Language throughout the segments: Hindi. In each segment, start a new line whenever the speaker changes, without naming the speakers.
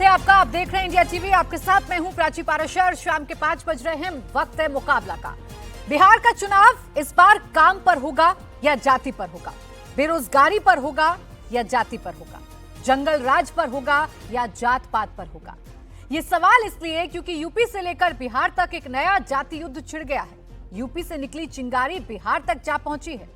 है आपका। आप देख रहे हैं इंडिया टीवी। आपके साथ मैं हूं प्राची पाराशर। शाम के 5 बज रहे हैं। वक्त है मुकाबला का। बिहार का चुनाव इस बार काम पर होगा या जाति पर होगा, बेरोजगारी पर होगा या जाति पर होगा, जंगल राज पर होगा या जात पात पर होगा। ये सवाल इसलिए क्योंकि यूपी से लेकर बिहार तक एक नया जाति युद्ध छिड़ गया है। यूपी से निकली चिंगारी बिहार तक जा पहुंची है।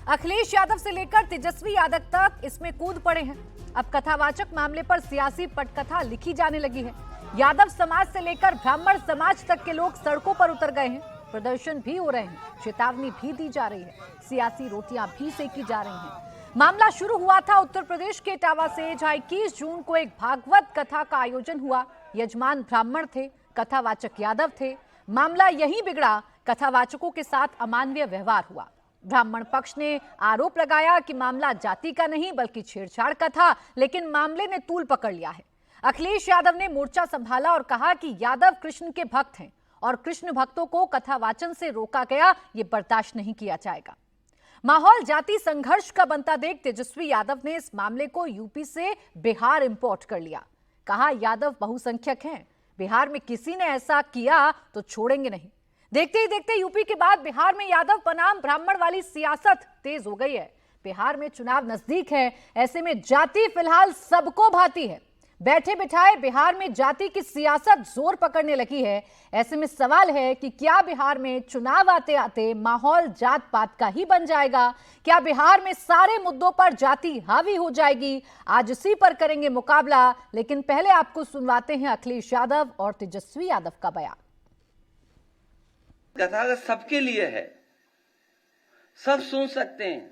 अखिलेश यादव से लेकर तेजस्वी यादव तक इसमें कूद पड़े हैं। अब कथावाचक मामले पर सियासी पटकथा लिखी जाने लगी है। यादव समाज से लेकर ब्राह्मण समाज तक के लोग सड़कों पर उतर गए हैं। प्रदर्शन भी हो रहे हैं, चेतावनी भी दी जा रही है, सियासी रोटियां भी सेकी जा रही हैं। मामला शुरू हुआ था उत्तर प्रदेश के इटावा से, जहां 21 जून को एक भागवत कथा का आयोजन हुआ। यजमान ब्राह्मण थे, कथावाचक यादव थे। मामला यहीं बिगड़ा। कथावाचकों के साथ अमानवीय व्यवहार हुआ। ब्राह्मण पक्ष ने आरोप लगाया कि मामला जाति का नहीं बल्कि छेड़छाड़ का था, लेकिन मामले ने तूल पकड़ लिया है। अखिलेश यादव ने मोर्चा संभाला और कहा कि यादव कृष्ण के भक्त हैं और कृष्ण भक्तों को कथावाचन से रोका गया, ये बर्दाश्त नहीं किया जाएगा। माहौल जाति संघर्ष का बनता देख तेजस्वी यादव ने इस मामले को यूपी से बिहार इंपोर्ट कर लिया। कहा यादव बहुसंख्यक हैं, बिहार में किसी ने ऐसा किया तो छोड़ेंगे नहीं। देखते ही देखते यूपी के बाद बिहार में यादव बनाम ब्राह्मण वाली सियासत तेज हो गई है। बिहार में चुनाव नजदीक है, ऐसे में जाति फिलहाल सबको भाती है। बैठे बिठाए बिहार में जाति की सियासत जोर पकड़ने लगी है। ऐसे में सवाल है कि क्या बिहार में चुनाव आते आते माहौल जात पात का ही बन जाएगा? क्या बिहार में सारे मुद्दों पर जाति हावी हो जाएगी? आज इसी पर करेंगे मुकाबला, लेकिन पहले आपको सुनवाते हैं अखिलेश यादव और तेजस्वी यादव का बयान।
कथा सबके लिए है, सब सुन सकते हैं,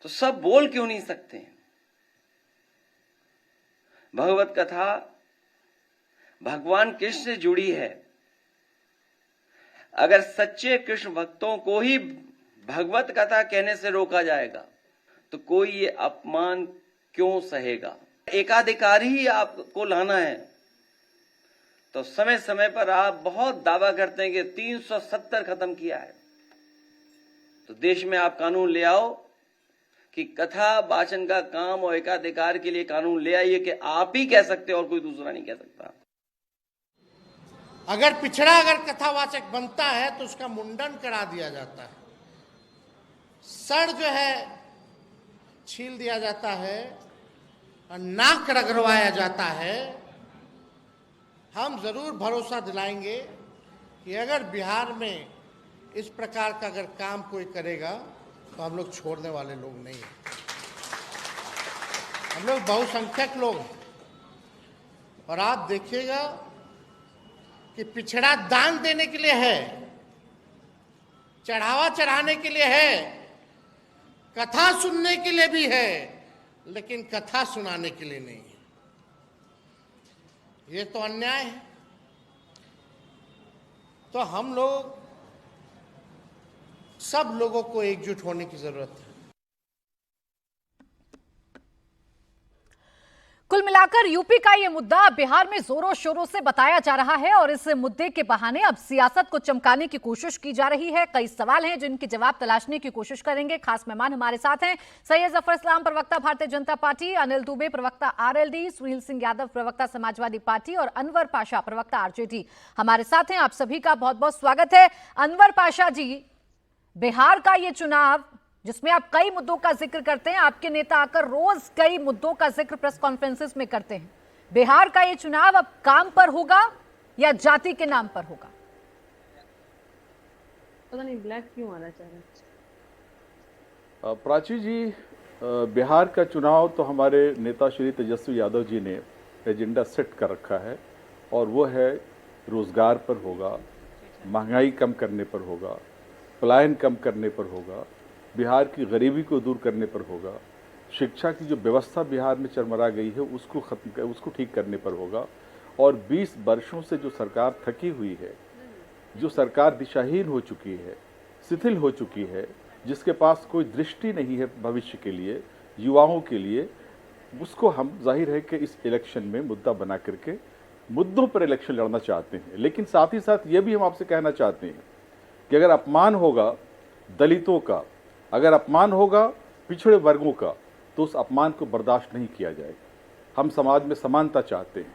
तो सब बोल क्यों नहीं सकते हैं? भगवत कथा भगवान कृष्ण से जुड़ी है। अगर सच्चे कृष्ण भक्तों को ही भगवत कथा कहने से रोका जाएगा तो कोई ये अपमान क्यों सहेगा? एकाधिकार ही आपको लाना है तो समय समय पर आप बहुत दावा करते हैं कि 370 खत्म किया है, तो देश में आप कानून ले आओ कि कथा वाचन का काम और एकाधिकार के लिए कानून ले आइए कि आप ही कह सकते हो और कोई दूसरा नहीं कह सकता।
अगर कथावाचक बनता है तो उसका मुंडन करा दिया जाता है, सर जो है छील दिया जाता है और नाक रगड़वाया जाता है। हम जरूर भरोसा दिलाएंगे कि अगर बिहार में इस प्रकार का अगर काम कोई करेगा तो हम लोग छोड़ने वाले लोग नहीं हैं। हम लोग बहुसंख्यक लोग हैं और आप देखिएगा कि पिछड़ा दान देने के लिए है, चढ़ावा चढ़ाने के लिए है, कथा सुनने के लिए भी है, लेकिन कथा सुनाने के लिए नहीं है। ये तो अन्याय है। तो हम लोग सब लोगों को एकजुट होने की जरूरत है।
कुल मिलाकर यूपी का ये मुद्दा बिहार में जोरों शोरों से बताया जा रहा है और इस मुद्दे के बहाने अब सियासत को चमकाने की कोशिश की जा रही है। कई सवाल हैं जिनके जवाब तलाशने की कोशिश करेंगे। खास मेहमान हमारे साथ हैं सैयद जफर इस्लाम, प्रवक्ता भारतीय जनता पार्टी, अनिल दुबे, प्रवक्ता आरएलडी, सुनील सिंह यादव, प्रवक्ता समाजवादी पार्टी और अनवर पाशा, प्रवक्ता आरजेडी हमारे साथ हैं। आप सभी का बहुत बहुत स्वागत है। अनवर पाशा जी, बिहार का ये चुनाव जिसमें आप कई मुद्दों का जिक्र करते हैं, आपके नेता आकर रोज कई मुद्दों का जिक्र प्रेस कॉन्फ्रेंसेस में करते हैं। बिहार का ये चुनाव अब काम पर होगा या जाति के नाम पर होगा?
पता नहीं ब्लैक क्यों आना चाह रहा है।
प्राची जी, बिहार का चुनाव तो हमारे नेता श्री तेजस्वी यादव जी ने एजेंडा सेट कर रखा है और वो है रोजगार पर होगा, महंगाई कम करने पर होगा, पलायन कम करने पर होगा, बिहार की गरीबी को दूर करने पर होगा, शिक्षा की जो व्यवस्था बिहार में चरमरा गई है उसको ठीक करने पर होगा और 20 वर्षों से जो सरकार थकी हुई है, जो सरकार दिशाहीन हो चुकी है, शिथिल हो चुकी है, जिसके पास कोई दृष्टि नहीं है भविष्य के लिए, युवाओं के लिए, उसको हम जाहिर है कि इस इलेक्शन में मुद्दा बना करके मुद्दों पर इलेक्शन लड़ना चाहते हैं। लेकिन साथ ही साथ ये भी हम आपसे कहना चाहते हैं कि अगर अपमान होगा दलितों का, अगर अपमान होगा पिछड़े वर्गों का, तो उस अपमान को बर्दाश्त नहीं किया जाएगा। हम समाज में समानता चाहते हैं।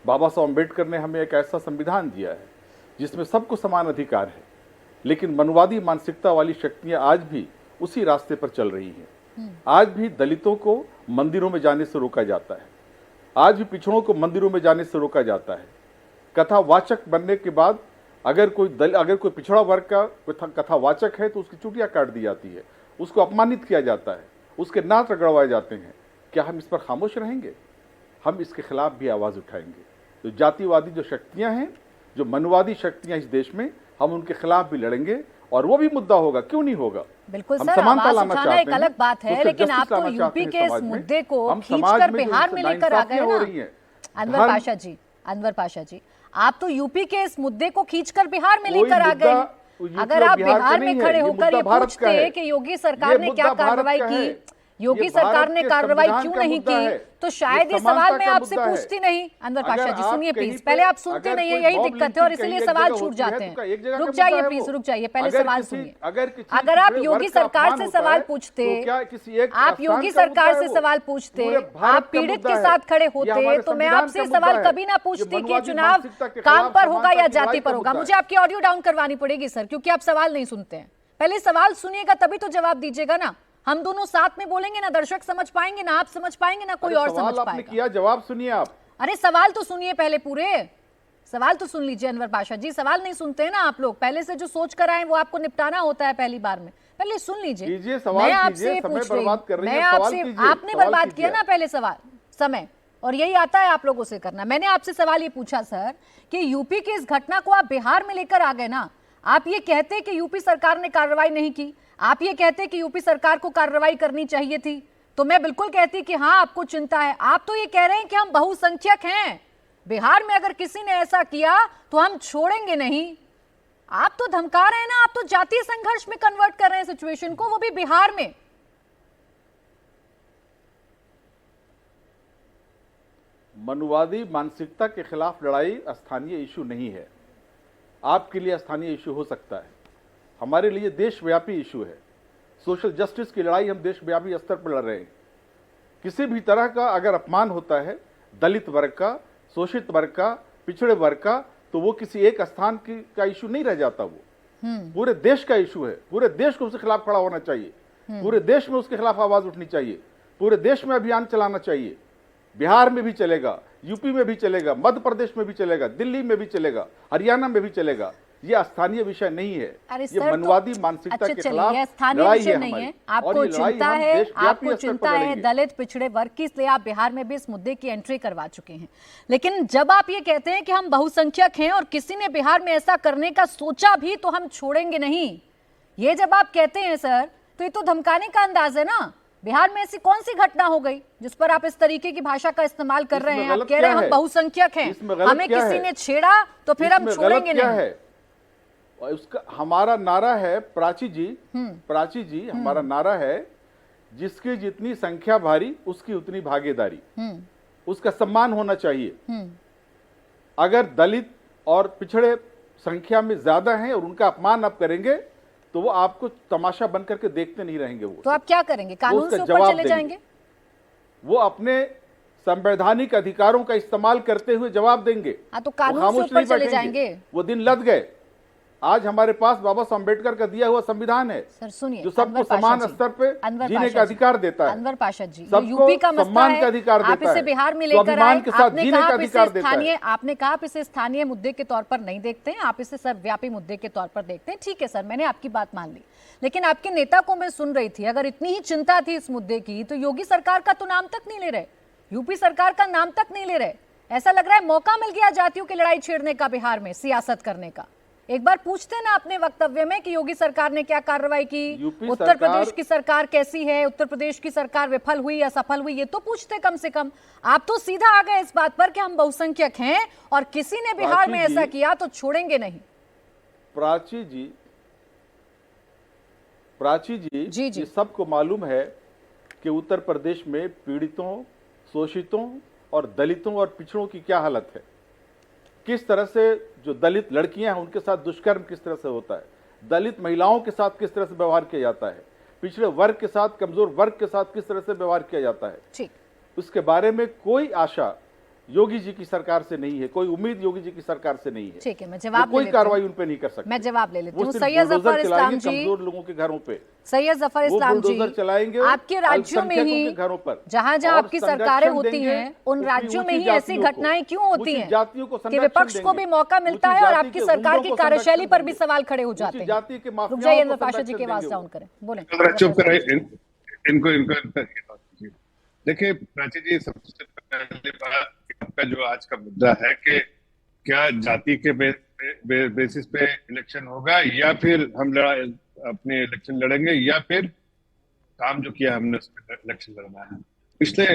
बाबा साहब अम्बेडकर ने हमें एक ऐसा संविधान दिया है जिसमें सबको समान अधिकार है, लेकिन मनवादी मानसिकता वाली शक्तियां आज भी उसी रास्ते पर चल रही हैं। आज भी दलितों को मंदिरों में जाने से रोका जाता है, आज भी पिछड़ों को मंदिरों में जाने से रोका जाता है। कथावाचक बनने के बाद अगर कोई पिछड़ा वर्ग का कथावाचक है तो उसकी चुटियां काट दी जाती है, उसको अपमानित किया जाता है, उसके नाक रगड़वाए जाते हैं। क्या हम इस पर खामोश रहेंगे? हम इसके खिलाफ भी आवाज उठाएंगे। तो जातिवादी जो शक्तियां हैं, जो मनवादी शक्तियां इस देश में, हम उनके खिलाफ भी लड़ेंगे और वो भी मुद्दा होगा, क्यों नहीं होगा।
बिल्कुल
हम
सर,
समानता
आवाज
लाना
उठाना
चाहते
एक अलग
हैं,
बात है,
social
लेकिन
justice
आप तो
लाना चाहते
यूपी
हैं
के इस
समाज में।
मुद्दे को
हम
खींचकर
समाज में जो
बिहार में लेकर आ गए
नाइंसाफियां हो
ना।
रही हैं,
अनवर पाशा जी, आप तो यूपी के इस मुद्दे को खींचकर बिहार में
कोई
लेकर आ
मुद्दा
गए।
यूपी
अगर
और
आप
बिहार का
बिहार
नहीं
में
है,
खड़े
ये
होकर
मुद्दा
ये
भारत का
पूछते
है।
कि योगी
ये
सरकार ने
मुद्दा
क्या
भारत
कार्रवाई
का है।
की, योगी
ये
सरकार
भारत
ने
के
कार्रवाई
संविधान
क्यों
का
नहीं
मुद्दा
की,
है।
तो शायद ये
समानता
सवाल मैं
का
आपसे
मुद्दा है।
पूछती नहीं। अनवर
अगर
पाशा जी
आप
सुनिए
कहीं
प्लीज,
पे-
पहले आप सुनते
अगर
नहीं है,
कोई
यही
जॉब
दिक्कत है और
लिंचिंग
इसीलिए
कहीं एक
सवाल
जगह
छूट
होती है,
जाते
तो
हैं।
एक जगह
रुक
का
जाइए
मुद्दा है
प्लीज,
वो।
रुक जाइए, पहले
अगर
सवाल
किसी-
सुनिए।
अगर किसी
अगर आप
पिछड़े
योगी
वर्ग का
सरकार
अपमान
से
होता
सवाल
है,
पूछते,
तो क्या किसी एक
आप
स्थान
योगी
का मुद्दा
सरकार
है
से
वो?
सवाल पूछते,
पूरे भारत
आप
का
पीड़ित
मुद्दा
के
है।
साथ खड़े
ये
होते,
हमारे
तो मैं
संविधान
आपसे
का मुद्दा
सवाल
है।
कभी ना
ये
पूछती कि
मनवादी
चुनाव
मानसिकता के
काम
खिलाफ
पर होगा
समानता
या
की
जाति
लड़ाई
पर
का
होगा।
मुद्दा
मुझे
है।
आपकी ऑडियो डाउन करवानी पड़ेगी सर, क्योंकि आप सवाल नहीं सुनते हैं। पहले सवाल सुनिएगा तभी तो जवाब दीजिएगा ना। हम दोनों साथ में बोलेंगे ना, दर्शक समझ पाएंगे ना, आप समझ पाएंगे ना, कोई और
सवाल
समझ
आपने
पाएगा।
किया, जवाब सुनिए आप।
अरे सवाल तो सुनिए पहले, पूरे सवाल तो सुन लीजिए। अनवर पाशा जी, सवाल नहीं सुनते हैं ना आप लोग, पहले से जो सोच कर आए वो आपको निपटाना होता है पहली बार में। पहले सुन लीजिए,
कीजिए, सवाल
मैं
कीजिए,
आपसे
समय
पूछ रही
बर्बाद
हूँ,
कर रही
मैं
हैं, सवाल
आपसे,
कीजिए,
आपने
सवाल
बर्बाद
कीजिए
किया ना पहले सवाल समय, और यही आता है आप लोगों से करना। मैंने आपसे सवाल ये पूछा सर कि यूपी की इस घटना को आप बिहार में लेकर आ गए ना। आप ये कहते कि यूपी सरकार ने कार्रवाई नहीं की, आप ये कहते कि यूपी सरकार को कार्रवाई करनी चाहिए थी, तो मैं बिल्कुल कहती कि हाँ आपको चिंता है। आप तो ये कह रहे हैं कि हम बहुसंख्यक हैं, बिहार में अगर किसी ने ऐसा किया तो हम छोड़ेंगे नहीं। आप तो धमका रहे हैं ना, आप तो जातीय संघर्ष में कन्वर्ट कर रहे हैं सिचुएशन को, वो भी बिहार में।
मनुवादी मानसिकता के खिलाफ लड़ाई स्थानीय इशू नहीं है। आपके लिए स्थानीय इशू हो सकता है, हमारे लिए देशव्यापी इशू है। सोशल जस्टिस की लड़ाई हम देशव्यापी स्तर पर लड़ रहे हैं। किसी भी तरह का अगर अपमान होता है दलित वर्ग का, शोषित वर्ग का, पिछड़े वर्ग का, तो वो किसी एक स्थान का इशू नहीं रह जाता, वो पूरे देश का इशू है। पूरे देश को उसके खिलाफ खड़ा होना चाहिए, पूरे देश में उसके खिलाफ आवाज उठनी चाहिए, पूरे देश में अभियान चलाना चाहिए। बिहार में भी चलेगा, यूपी में भी चलेगा, मध्य प्रदेश में भी चलेगा, दिल्ली में भी चलेगा, हरियाणा में भी चलेगा। ये स्थानीय विषय नहीं है,
अरे
ये
सर,
मनवादी
तो
मानसिकता
अच्छा
के
चलिए,
खिलाफ
यह स्थानीय
लड़ाई
विषय
है
नहीं
हमारी।
है।
और
आपको
ये लड़ाई
चिंता
हम
है,
देशव्यापी
आपको
स्तर पर
चिंता है
लड़ेंगे।
दलित पिछड़े वर्ग की, इसलिए आप बिहार में भी इस मुद्दे की एंट्री करवा चुके हैं। लेकिन जब आप ये कहते हैं कि हम बहुसंख्यक हैं और किसी ने बिहार में ऐसा करने का सोचा भी तो हम छोड़ेंगे नहीं, ये जब आप कहते हैं सर, तो ये तो धमकाने का अंदाज है ना। बिहार में ऐसी कौन सी घटना हो गई जिस पर आप इस तरीके की भाषा का इस्तेमाल कर रहे हैं? आप कह रहे हैं हम बहुसंख्यक हैं, हमें किसी ने छेड़ा तो फिर हम छोड़ेंगे नहीं।
और उसका हमारा नारा है, प्राची जी हमारा नारा है, जिसकी जितनी संख्या भारी उसकी उतनी भागीदारी, उसका सम्मान होना चाहिए। अगर दलित और पिछड़े संख्या में ज्यादा हैं और उनका अपमान आप करेंगे तो वो आपको तमाशा बन करके देखते नहीं रहेंगे। वो
तो आप क्या करेंगे, कानून से ऊपर चले जाएंगे?
वो अपने संवैधानिक अधिकारों का इस्तेमाल करते हुए जवाब देंगे।
तो कानून से ऊपर चले जाएंगे।
वो दिन लद गए। आज हमारे पास बाबा साहब अम्बेडकर का दिया हुआ संविधान है
सर, सुनिए,
जो सबको समान स्तर पे जीने का अधिकार देता है।
अनवर पाशा जी,
सबको
यूपी का मसला
सम्मान
है,
का अधिकार
आप
देता
इसे
है,
बिहार में लेकर आए,
स्वाभिमान के साथ
आपने
जीने
कहा
का
आप इसे
अधिकार देता है।
स्थानीय, आपने कहा आप इसे स्थानीय मुद्दे के तौर पर नहीं देखते हैं, आप इसे सर्वव्यापी मुद्दे के तौर पर देखते हैं। ठीक है सर, मैंने आपकी बात मान ली। लेकिन आपके नेता को मैं सुन रही थी, अगर इतनी ही चिंता थी इस मुद्दे की तो योगी सरकार का तो नाम तक नहीं ले रहे, यूपी सरकार का नाम तक नहीं ले रहे। ऐसा लग रहा है मौका मिल गया जातियों की लड़ाई छेड़ने का, बिहार में सियासत करने का। एक बार पूछते ना अपने वक्तव्य में कि योगी सरकार ने क्या कार्रवाई की, उत्तर प्रदेश की सरकार कैसी है, उत्तर प्रदेश की सरकार विफल हुई या सफल हुई, ये तो पूछते कम से कम। आप तो सीधा आ गए इस बात पर कि हम बहुसंख्यक हैं और किसी ने बिहार में ऐसा किया तो छोड़ेंगे नहीं।
प्राची जी, ये सबको मालूम है कि उत्तर प्रदेश में पीड़ितों, शोषितों और दलितों और पिछड़ों की क्या हालत है। किस तरह से जो दलित लड़कियां हैं उनके साथ दुष्कर्म किस तरह से होता है, दलित महिलाओं के साथ किस तरह से व्यवहार किया जाता है, पिछड़े वर्ग के साथ, कमजोर वर्ग के साथ किस तरह से व्यवहार किया जाता है।
ठीक।
उसके बारे में कोई आशा योगी जी की सरकार से नहीं है, कोई उम्मीद योगी जी की सरकार से नहीं है।
ठीक है, मैं जवाब
कोई
ले लेती हूं।
कार्रवाई उन पे नहीं कर सकते।
मैं जवाब ले लेती
वो
हूँ।
सिर्फ
सैयद
बुलडोजर
जफर इस्लाम
चलाएंगे
जी,
कमजोर लोगों के घरों पे।
सैयद जफर इस्लाम जी,
बुलडोजर चलाएंगे
आपके राज्यों में
अल्पसंख्यकों
ही
के घरों पर
जहां जहां
और
आपकी
संरक्षण
सरकारें होती
देंगे
हैं उन
ऊंची
राज्यों में ही
जातियों
ऐसी
को,
घटनाएं क्यों होती
ऊंची
हैं
जातियों को
कि
संरक्षण
विपक्ष को भी
देंगे,
मौका मिलता
ऊंची
है और
जाति
आपकी
के
सरकार
गुंडों
की
को
कार्यशैली
संरक्षण
पर भी
देंगे,
सवाल खड़े हो
ऊंची
जाते हैं।
जाति के
रुक
माफियाओं
जाइए
को
पाशा जी
संरक्षण
की आवाज
देंगे।
डाउन करें, बोले।
जरा चुप कराइए इनको इनको देखिए प्राची जी, सबसे पहली बात आपका जो आज का मुद्दा है कि क्या जाति के बेसिस पे इलेक्शन होगा या फिर हम अपने इलेक्शन लड़ेंगे या फिर काम जो किया हमने उस पर इलेक्शन लड़ना है। पिछले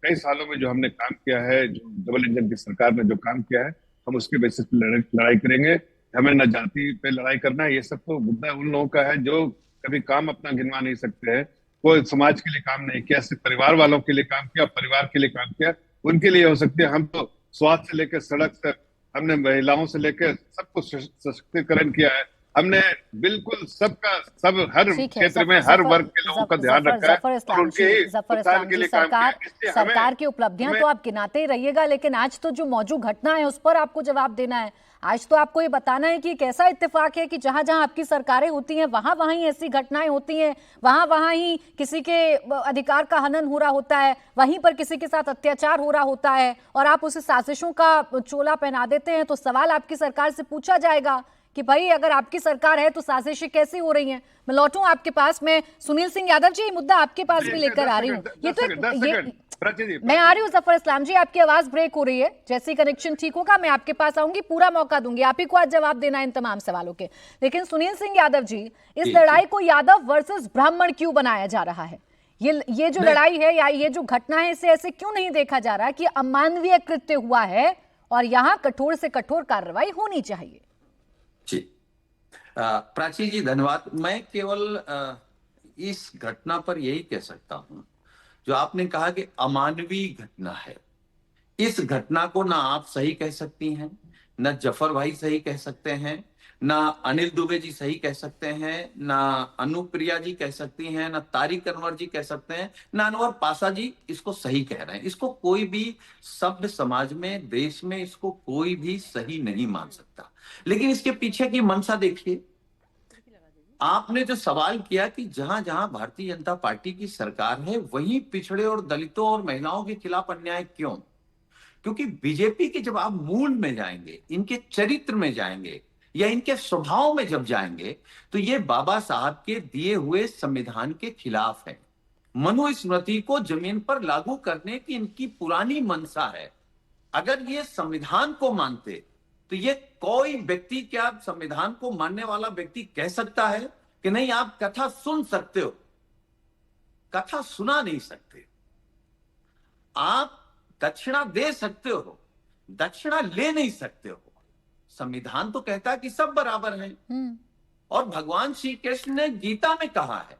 कई सालों में जो हमने काम किया है, जो डबल इंजन की सरकार ने जो काम किया है, हम उसके बेसिस पे लड़ाई करेंगे। हमें न जाति पे लड़ाई करना है। ये सब तो मुद्दा उन लोगों का है जो कभी काम अपना गिनवा नहीं सकते हैं, कोई समाज के लिए काम नहीं किया, सिर्फ परिवार वालों के लिए काम किया, परिवार के लिए काम किया, उनके लिए हो सकती है। हम तो स्वास्थ्य से लेकर सड़क तक, हमने महिलाओं से लेकर सबको सशक्तिकरण किया है। हमने बिल्कुल सबका सब हर क्षेत्र में हर वर्ग के लोगों का ध्यान रखा है और उनके ही उत्थान के लिए काम किया। इसलिए
सरकार की उपलब्धियां तो आप गिनाते ही रहिएगा, लेकिन आज तो जो मौजूद घटना है उस पर आपको जवाब देना है। आज तो आपको ये बताना है कि कैसा इत्तेफाक है कि जहां जहां आपकी सरकारें होती हैं वहां वहां ही ऐसी घटनाएं होती हैं, वहां वहां ही किसी के अधिकार का हनन हो रहा होता है, वहीं पर किसी के साथ अत्याचार हो रहा होता है और आप उसे साजिशों का चोला पहना देते हैं। तो सवाल आपकी सरकार से पूछा जाएगा कि भाई अगर आपकी सरकार है तो साजिशें कैसी हो रही हैं। मैं लौटूं आपके पास में, सुनील सिंह यादव जी, ये मुद्दा आपके पास भी लेकर आ रही हूँ। ये तो मैं आ रही हूँ जफर इस्लाम जी, आपकी आवाज ब्रेक हो रही है। जैसे कनेक्शन ठीक होगा मैं आपके पास आऊंगी, पूरा मौका दूंगी, आप ही को आज जवाब देना है इन तमाम सवालों के। लेकिन सुनील सिंह यादव जी, इस लड़ाई को यादव वर्सेस ब्राह्मण क्यों बनाया जा रहा है? ये जो लड़ाई है या ये जो घटना है, इसे ऐसे क्यों नहीं देखा जा रहा कि अमानवीय कृत्य हुआ है और यहाँ कठोर से कठोर कार्रवाई होनी चाहिए?
जी प्राची जी धन्यवाद। मैं केवल इस घटना पर यही कह सकता हूं जो आपने कहा कि अमानवीय घटना है। इस घटना को ना आप सही कह सकती हैं, ना जफर भाई सही कह सकते हैं, ना अनिल दुबे जी सही कह सकते हैं, ना अनुप्रिया जी कह सकती हैं, ना तारिक अनवर जी कह सकते हैं, ना अनवर पाशा जी इसको सही कह रहे हैं। इसको कोई भी सभ्य समाज में, देश में इसको कोई भी सही नहीं मान सकता। लेकिन इसके पीछे की मंशा देखिए। आपने जो सवाल किया कि जहां जहां भारतीय जनता पार्टी की सरकार है वहीं पिछड़े और दलितों और महिलाओं के खिलाफ अन्याय क्यों? क्योंकि बीजेपी के जब आप मूल में जाएंगे, इनके चरित्र में जाएंगे या इनके स्वभाव में जब जाएंगे, तो ये बाबा साहब के दिए हुए संविधान के खिलाफ है। मनुस्मृति को जमीन पर लागू करने की इनकी पुरानी मंशा है। अगर ये संविधान को मानते तो ये कोई व्यक्ति, क्या संविधान को मानने वाला व्यक्ति कह सकता है कि नहीं आप कथा सुन सकते हो? कथा सुना नहीं सकते। आप दक्षिणा दे सकते हो, दक्षिणा ले नहीं सकते हो। संविधान तो कहता है कि सब बराबर हैं। और भगवान श्री कृष्ण ने गीता में कहा है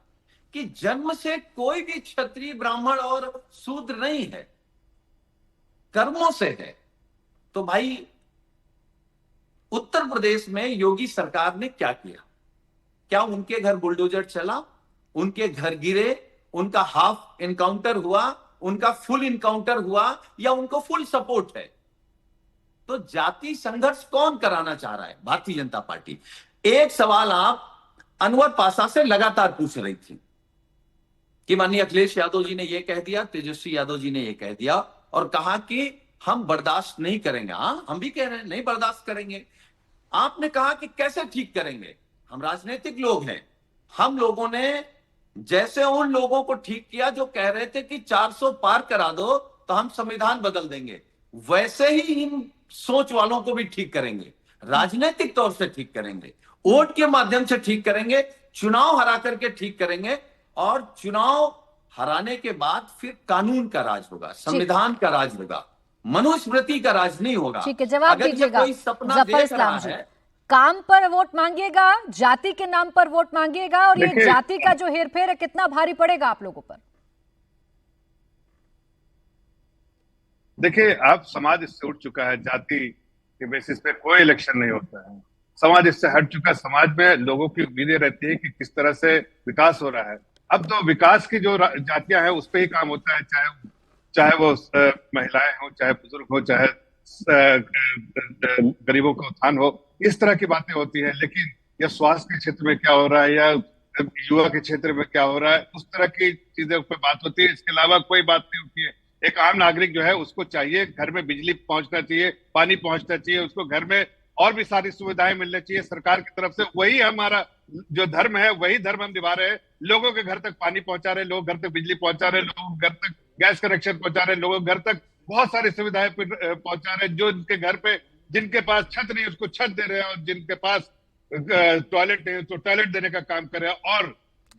कि जन्म से कोई भी क्षत्रिय, ब्राह्मण और शूद्र नहीं है, कर्मों से है। तो भाई उत्तर प्रदेश में योगी सरकार ने क्या किया? क्या उनके घर बुलडोजर चला, उनके घर गिरे, उनका हाफ इनकाउंटर हुआ, उनका फुल इनकाउंटर हुआ, या उनको फुल सपोर्ट है? तो जाति संघर्ष कौन कराना चाह रहा है? भारतीय जनता पार्टी। एक सवाल आप अनवर पाशा से लगातार पूछ रही थी कि माननीय अखिलेश यादव जी ने यह कह दिया, तेजस्वी यादव जी ने यह कह दिया और कहा कि हम बर्दाश्त नहीं करेंगे। हाँ, हम भी कह रहे हैं नहीं बर्दाश्त करेंगे। आपने कहा कि कैसे ठीक करेंगे? हम राजनीतिक लोग हैं। हम लोगों ने जैसे उन लोगों को ठीक किया जो कह रहे थे कि 400 पार करा दो तो हम संविधान बदल देंगे, वैसे ही इन सोच वालों को भी ठीक करेंगे। राजनीतिक तौर से ठीक करेंगे, वोट के माध्यम से ठीक करेंगे, चुनाव हरा करके ठीक करेंगे और चुनाव हराने के बाद फिर कानून का राज होगा, संविधान का राज होगा, मनुस्मृति का राज नहीं होगा।
ठीक है, जवाब दीजिएगा जफर इस्लाम जी। काम पर वोट मांगिएगा, जाति के नाम पर वोट मांगिएगा, और ये जाति का जो हेरफेर है कितना भारी पड़ेगा आप लोगों पर?
देखिए, अब समाज इससे उठ चुका है। जाति के बेसिस पे कोई इलेक्शन नहीं होता है। समाज इससे हट चुका है। समाज में लोगों की उम्मीदें रहती है कि किस तरह से विकास हो रहा है। अब तो विकास की जो जातियां हैं उस पर ही काम होता है, चाहे चाहे वो महिलाएं हो, चाहे बुजुर्ग हो, चाहे गरीबों का उत्थान हो, इस तरह की बातें होती है। लेकिन या स्वास्थ्य के क्षेत्र में क्या हो रहा है, या युवा के क्षेत्र में क्या हो रहा है, उस तरह की चीजों पर बात होती है। इसके अलावा कोई बात नहीं होती है। एक आम नागरिक जो है उसको चाहिए घर में बिजली पहुंचना चाहिए, पानी पहुंचना चाहिए, उसको घर में और भी सारी सुविधाएं मिलनी चाहिए सरकार की तरफ से। वही हमारा जो धर्म है, वही धर्म हम निभा रहे हैं। लोगों के घर तक पानी पहुंचा रहे, लोग घर तक बिजली पहुंचा रहे, लोगों के घर तक गैस कनेक्शन पहुंचा रहे, लोगों के घर तक बहुत सारी सुविधाएं पहुंचा रहे। जो इनके घर पे जिनके पास छत नहीं उसको छत दे रहे हैं, और जिनके पास टॉयलेट नहीं तो टॉयलेट देने का काम कर रहे हैं, और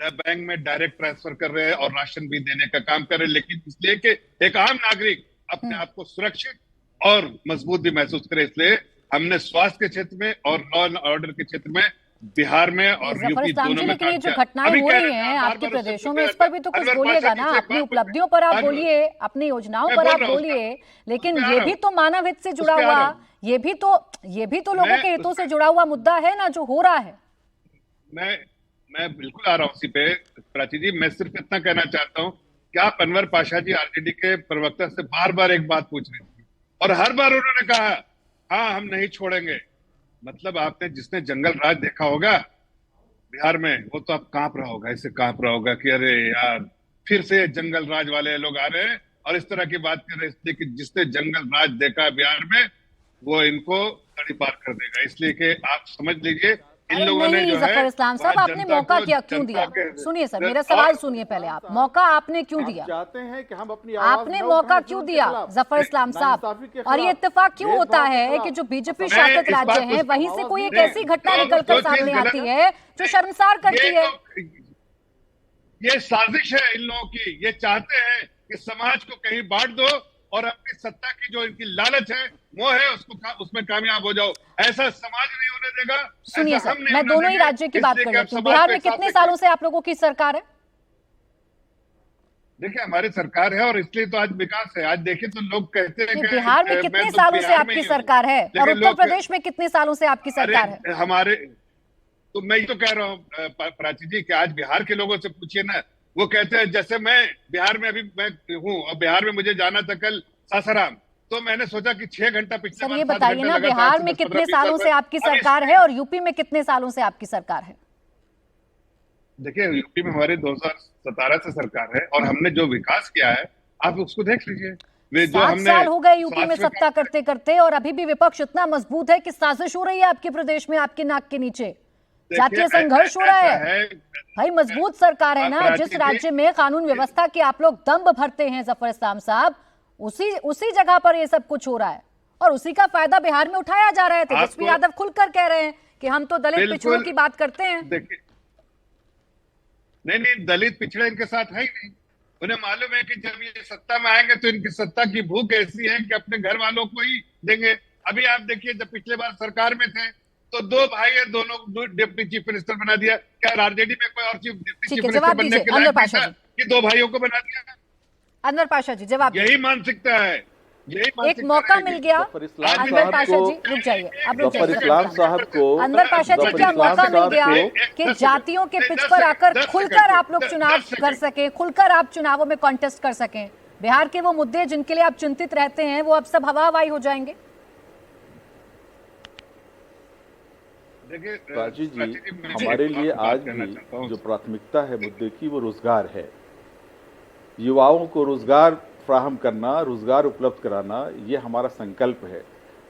बैंक में डायरेक्ट ट्रांसफर कर रहे हैं, और राशन भी देने का काम कर रहे हैं। लेकिन इसलिए कि एक आम नागरिक अपने आप को सुरक्षित और मजबूत भी महसूस करे, इसलिए हमने स्वास्थ्य के क्षेत्र में और लॉ एंड ऑर्डर के क्षेत्र में बिहार में और यूपी दोनों में
लेकिन ये जो घटनाएं हो रही हैं आपके प्रदेशों में, इस पर भी तो कुछ बोलिएगा ना। अपनी उपलब्धियों पर आप बोलिए, अपनी योजनाओं पर आप बोलिए, लेकिन ये भी तो मानव हित से जुड़ा हुआ, ये भी तो लोगों के हितों से जुड़ा हुआ मुद्दा है ना जो हो रहा है।
मैं बिल्कुल आ रहा हूँ उसी पे प्राची जी। मैं सिर्फ इतना कहना चाहता हूँ कि आप अनवर पाशा जी आरजेडी के प्रवक्ता से बार बार एक बात पूछ रही थी, और हर बार उन्होंने कहा हाँ हम नहीं छोड़ेंगे। मतलब आपने जिसने जंगल राज देखा होगा बिहार में, वो तो अब कांप रहा होगा, ऐसे कांप रहा होगा कि अरे यार फिर से जंगल राज वाले लोग आ रहे हैं और इस तरह की बात कर रहे हैं। इसलिए कि जिसने जंगल राज देखा बिहार में वो इनको तड़ी पार कर देगा। इसलिए कि आप समझ लीजिए इन लोगों ने जो है
जफर इस्लाम साहब आपने मौका क्यों दिया? सुनिए सर, मेरा सवाल सुनिए पहले आप। मौका आपने क्यों दिया?
चाहते हैं कि हम अपनी
आपने मौका क्यों दिया जफर इस्लाम साहब? और ये इत्तेफाक क्यों होता है कि जो बीजेपी शासित राज्य हैं वहीं से कोई एक ऐसी घटना निकलकर सामने आती है जो शर्मसार करती है?
ये साजिश है इन लोगों की। ये चाहते हैं कि समाज को कहीं बांट दो और अपनी सत्ता की जो इनकी लालच है वो है उसमें कामयाब हो जाओ। ऐसा समाज नहीं होने देगा।
सुनिए सर, मैं दोनों ही राज्य की बात कर रही हूँ। बिहार में कितने सालों से आप लोगों की सरकार है?
देखिए हमारी सरकार है और इसलिए तो आज विकास है। आज देखिए तो लोग कहते हैं कि
बिहार में कितने सालों से आपकी सरकार है और उत्तर प्रदेश में कितने सालों से आपकी सरकार है?
हमारे तो मैं तो कह रहा हूँ प्राची जी कि आज बिहार के लोगों से पूछिए ना, वो कहते हैं जैसे मैं बिहार में अभी मैं हूँ और बिहार में मुझे जाना था कल सासाराम, तो मैंने सोचा कि 6 घंटा पिछले
सर ये बताइए ना, बिहार में कितने सालों से आपकी सरकार है और यूपी में कितने सालों से आपकी सरकार है?
देखिए यूपी में हमारी 2017 से सरकार है और हमने जो विकास किया है आप उसको देख लीजिए।
7 साल हो गए यूपी में सत्ता करते करते और अभी भी विपक्ष इतना मजबूत है कि साजिश हो रही है आपके प्रदेश में, आपके नाक के नीचे जातीय संघर्ष हो रहा है। भाई मजबूत सरकार है ना, जिस राज्य में कानून व्यवस्था के आप लोग दम्भ भरते हैं जफर इस्लाम साहब, उसी जगह पर ये सब कुछ हो रहा है और उसी का फायदा बिहार में उठाया जा रहा है। तेजस्वी यादव खुलकर कह रहे हैं कि हम तो दलित पिछड़ों की बात करते हैं।
नहीं, दलित पिछड़े इनके साथ है ही नहीं। उन्हें मालूम है कि जब ये सत्ता में आएंगे तो इनकी सत्ता की भूख ऐसी है कि अपने घर वालों को ही देंगे। अभी आप देखिए जब पिछले बार सरकार में थे तो 2 भाई है, दोनों डिप्टी चीफ मिनिस्टर बना दिया। क्या आरजेडी में कोई और डिप्टी चीफ मिनिस्टर बनने के लायक था कि 2 भाइयों को बना दिया?
अनवर पाशा जी जवाब।
यही मानसिकता है,
एक मौका मिल गया। अनवर पाशा जी रुक जाइए, अब रुक जाइए।
इस्लाम साहब को
अनवर पाशा जी क्या मौका मिल गया कि जातियों के पिच पर आकर खुलकर आप लोग चुनाव कर सके, खुलकर आप चुनावों में कॉन्टेस्ट कर सकें? बिहार के वो मुद्दे जिनके लिए आप चिंतित रहते हैं वो अब सब हवा हवाई हो जाएंगे?
राजी जी, हमारे लिए आज भी जो प्राथमिकता है मुद्दे की वो रोजगार है। युवाओं को रोजगार फ्राहम करना, रोजगार उपलब्ध कराना, ये हमारा संकल्प है।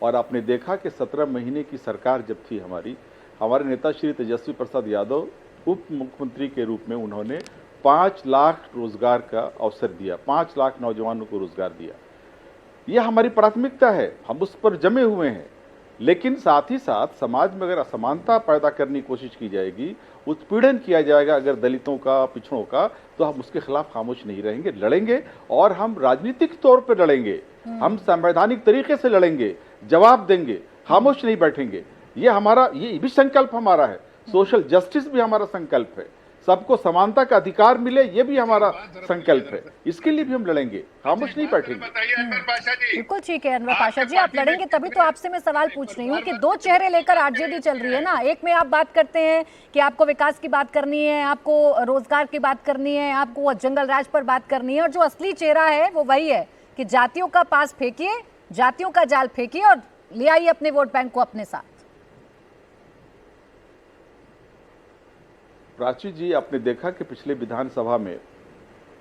और आपने देखा कि 17 महीने की सरकार जब थी हमारे नेता श्री तेजस्वी प्रसाद यादव उप मुख्यमंत्री के रूप में उन्होंने 5 लाख रोजगार का अवसर दिया, 5 लाख नौजवानों को रोजगार दिया। यह हमारी प्राथमिकता है, हम उस पर जमे हुए हैं। लेकिन साथ ही साथ समाज में अगर असमानता पैदा करने की कोशिश की जाएगी, उत्पीड़न किया जाएगा अगर दलितों का, पिछड़ों का, तो हम उसके खिलाफ खामोश नहीं रहेंगे, लड़ेंगे। और हम राजनीतिक तौर पर लड़ेंगे, हम संवैधानिक तरीके से लड़ेंगे, जवाब देंगे, खामोश नहीं बैठेंगे। ये भी संकल्प हमारा है। सोशल जस्टिस भी हमारा संकल्प है सबको समानता का अधिकार मिले, ये भी हमारा संकल्प है। इसके लिए भी हम लड़ेंगे, खामोश नहीं बैठेंगे।
बताइए अनवर पाशा जी,
बिल्कुल ठीक है अनवर पाशा जी, आप लड़ेंगे तभी तो आपसे मैं सवाल पूछ रही हूँ कि दो चेहरे लेकर आरजेडी चल रही है ना। एक में आप बात करते हैं कि आपको विकास की बात करनी है, आपको रोजगार की बात करनी है, आपको जंगल राज पर बात करनी है, और जो असली चेहरा है वो वही है कि जातियों का पास फेंकिए, जातियों का जाल फेंकिए और ले आइए अपने वोट बैंक को अपने साथ।
प्राची जी, आपने देखा कि पिछले विधानसभा में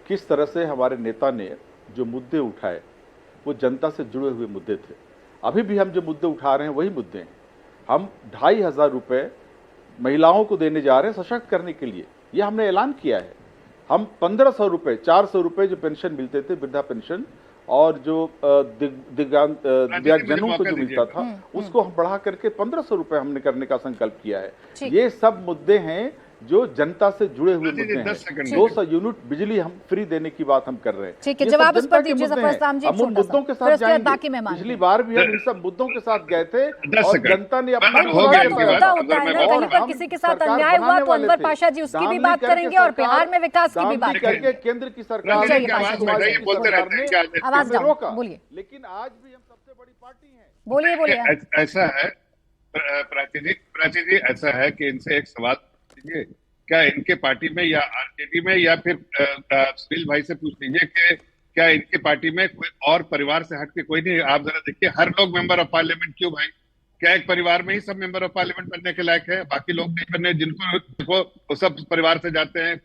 किस तरह से हमारे नेता ने जो मुद्दे उठाए वो जनता से जुड़े हुए मुद्दे थे। अभी भी हम जो मुद्दे उठा रहे हैं वही मुद्दे हैं। हम 2,500 रुपये महिलाओं को देने जा रहे हैं सशक्त करने के लिए, ये हमने ऐलान किया है। हम 1,500 रुपये, 400 रुपये जो पेंशन मिलते थे, वृद्धा पेंशन, और जो दिव्यांगजनों को जो मिलता था उसको हम बढ़ा करके 1,500 रुपये हमने करने का संकल्प किया है। ये सब मुद्दे हैं जो जनता से जुड़े हुए मुद्दे हैं। 200 यूनिट बिजली हम फ्री देने की बात हम कर रहे हैं।
ठीक है, जवाब इस पर दीजिए ज़फर इस्लाम जी।
हम उन मुद्दों के साथ जाएंगे।
बाकी मेहमान,
पिछली बार भी हम इन सब मुद्दों के साथ गए थे और जनता ने अपना
कहीं पर किसी के साथ अन्याय हुआ तो अनवर पाशा जी उसकी भी बात करेंगे और बिहार में विकास की भी बात करेंगे।
केंद्र की सरकार ने
आवाज
रोका,
बोलिए।
लेकिन आज भी हम सबसे बड़ी पार्टी है।
बोलिए बोलिए।
ऐसा है प्राची जी, ऐसा है कि इनसे एक सवाल कीजिए, क्या इनके पार्टी में या आरजेडी में या फिर सुनील भाई से पूछ लीजिए कि क्या इनके पार्टी में कोई और परिवार से हट के कोई नहीं। आप जरा देखिए, हर लोग मेंबर ऑफ पार्लियामेंट क्यों भाई? क्या एक परिवार में ही सब मेंबर ऑफ पार्लियामेंट बनने के लायक है? बाकी लोग नहीं बनने, जिनको वो सब परिवार से जाते हैं,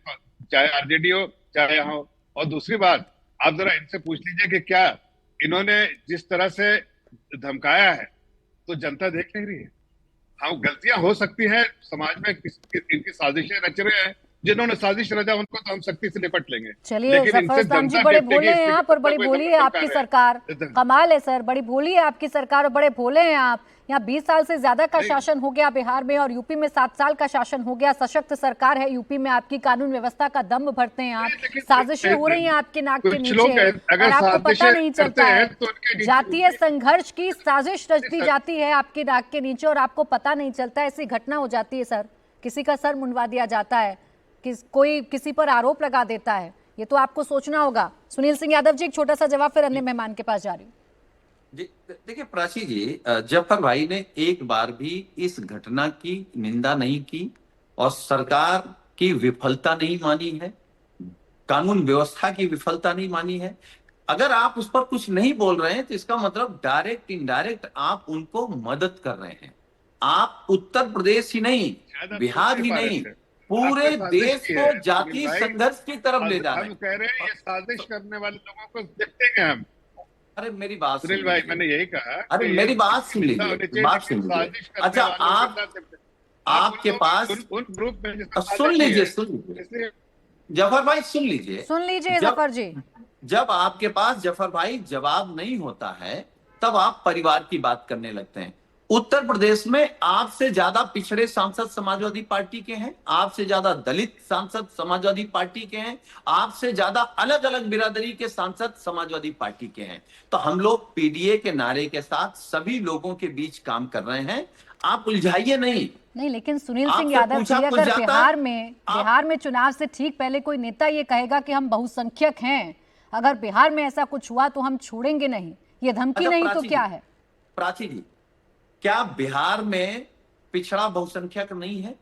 चाहे आरजेडी हो चाहे यहाँ हो। और दूसरी बात, आप जरा इनसे पूछ लीजिए कि क्या इन्होंने जिस तरह से धमकाया है तो जनता देख नहीं रही है? हाँ, गलतियां हो सकती हैं समाज में, इनकी साजिशें रच रहे हैं, जिन्होंने साजिश रचा उनको तो हम सख्ती से निपट लेंगे।
चलिए ज़फर इस्लाम जी, बड़े भोले हैं आप और बड़ी भोली है आपकी सरकार। कमाल है सर, बड़ी भोली है आपकी सरकार और बड़े भोले हैं आप। यहाँ 20 साल से ज्यादा का शासन हो गया बिहार में और यूपी में 7 साल का शासन हो गया। सशक्त सरकार है यूपी में, आपकी कानून व्यवस्था का दम भरते हैं आप। साजिशें हो रही हैं आपके नाक के नीचे और आपको पता नहीं चलता है। जातीय संघर्ष की साजिश रचती जाती है आपके नाक के नीचे और आपको पता नहीं चलता। ऐसी घटना हो जाती है सर, किसी का सर मुंडवा दिया जाता है, कोई किसी पर आरोप लगा देता है, ये तो आपको सोचना होगा। सुनील सिंह यादव जी, एक छोटा सा जवाब, फिर अन्य मेहमान के पास जा रही हूँ।
देखिए प्राची जी, जफर भाई ने एक बार भी इस घटना की निंदा नहीं की और सरकार की विफलता नहीं मानी है, कानून व्यवस्था की विफलता नहीं मानी है। अगर आप उस पर कुछ नहीं बोल रहे हैं तो इसका मतलब डायरेक्ट इनडायरेक्ट आप उनको मदद कर रहे हैं। आप उत्तर प्रदेश ही नहीं, बिहार ही नहीं, पूरे देश को जातीय संघर्ष की तरफ ले जा रहे हैं।
हम कह रहे हैं ये साजिश करने वाले लोगों को देखेंगे हम।
अरे मेरी बात
सुनील भाई, मैंने यही कहा।
अरे मेरी बात सुन लीजिए, बात सुन लीजिए। अच्छा, आपके पास
उन ग्रुप में
सुन लीजिए जफर भाई, सुन लीजिए
जफर जी।
जब आपके पास जफर भाई जवाब नहीं होता है तब आप परिवार की बात करने लगते हैं। उत्तर प्रदेश में आपसे ज्यादा पिछड़े सांसद समाजवादी पार्टी के हैं, आपसे ज्यादा दलित सांसद समाजवादी पार्टी के हैं, आपसे ज्यादा अलग अलग बिरादरी के सांसद समाजवादी पार्टी के हैं। तो हम लोग पीडीए के नारे के साथ सभी लोगों के बीच काम कर रहे हैं, आप उलझाइए नहीं।
लेकिन सुनील सिंह यादव जी, अगर बिहार में चुनाव से ठीक पहले कोई नेता ये कहेगा कि हम बहुसंख्यक हैं, अगर बिहार में ऐसा कुछ हुआ तो हम छोड़ेंगे नहीं, ये धमकी नहीं तो क्या है?
प्राची जी, क्या बिहार में पिछड़ा बहुसंख्यक नहीं है?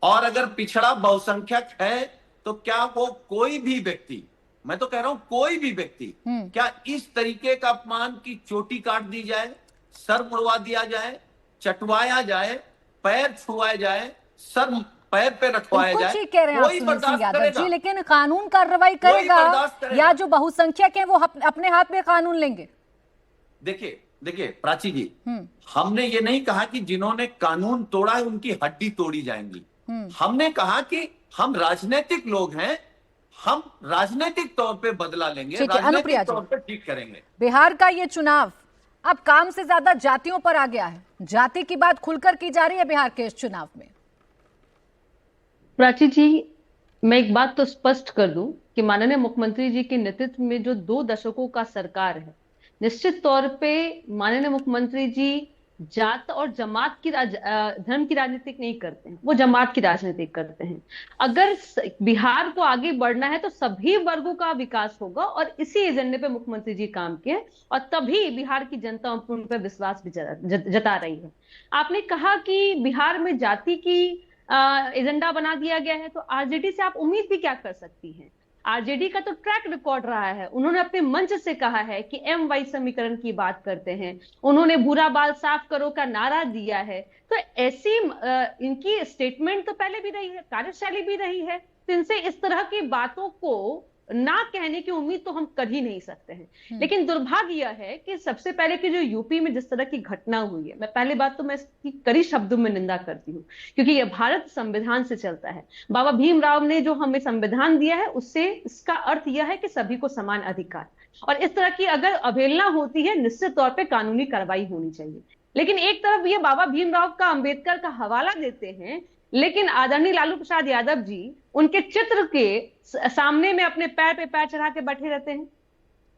और अगर पिछड़ा बहुसंख्यक है तो क्या वो कोई भी व्यक्ति, मैं तो कह रहा हूं कोई भी व्यक्ति, क्या इस तरीके का अपमान की चोटी काट दी जाए, सर मुड़वा दिया जाए, चटवाया जाए, पैर छुआए जाए, सर पैर पे रखवाया जाए?
ठीक कह रहे हैं आप सुनील सिंह यादव जी, लेकिन कानून कार्रवाई करेगा या जो बहुसंख्यक हैं वो अपने हाथ में कानून लेंगे?
देखिए प्राची जी, हमने ये नहीं कहा कि जिन्होंने कानून तोड़ा है उनकी हड्डी तोड़ी जाएंगी। हमने कहा कि हम राजनीतिक लोग हैं, हम राजनीतिक तौर पे बदला लेंगे, राजनीतिक तौर पे ठीक करेंगे।
बिहार का ये चुनाव अब काम से ज्यादा जातियों पर आ गया है, जाति की बात खुलकर की जा रही है बिहार के इस चुनाव में।
प्राची जी, मैं एक बात तो स्पष्ट कर दूं कि माननीय मुख्यमंत्री जी के नेतृत्व में जो 2 दशकों का सरकार है, निश्चित तौर पे माननीय मुख्यमंत्री जी जात और जमात की धर्म की राजनीति नहीं करते हैं, वो जमात की राजनीति करते हैं। अगर बिहार को आगे बढ़ना है तो सभी वर्गों का विकास होगा, और इसी एजेंडे पे मुख्यमंत्री जी काम किए, और तभी बिहार की जनता उन पर विश्वास भी जता रही है। आपने कहा कि बिहार में जाति की एजेंडा बना दिया गया है, तो आरजेडी से आप उम्मीद भी क्या कर सकती हैं? आरजेडी का तो ट्रैक रिकॉर्ड रहा है, उन्होंने अपने मंच से कहा है कि एम वाई समीकरण की बात करते हैं, उन्होंने बुरा बाल साफ करो का नारा दिया है। तो ऐसी इनकी स्टेटमेंट तो पहले भी रही है, कार्यशैली भी रही है, तो इनसे इस तरह की बातों को ना कहने की उम्मीद तो हम कर ही नहीं सकते हैं। लेकिन दुर्भाग्य यह है कि सबसे पहले कि जो यूपी में जिस तरह की घटना हुई है, मैं पहली बात तो मैं इसकी कड़ी शब्दों में निंदा करती हूँ, क्योंकि यह भारत संविधान से चलता है। बाबा भीमराव ने जो हमें संविधान दिया है, उससे इसका अर्थ यह है कि सभी को समान अधिकार, और इस तरह की अगर अवहेलना होती है निश्चित तौर पर कानूनी कार्रवाई होनी चाहिए। लेकिन एक तरफ ये बाबा भीमराव का अंबेडकर का हवाला देते हैं, लेकिन आदरणीय लालू प्रसाद यादव जी उनके चित्र के सामने में अपने पैर पे पैर चढ़ा के बैठे रहते हैं,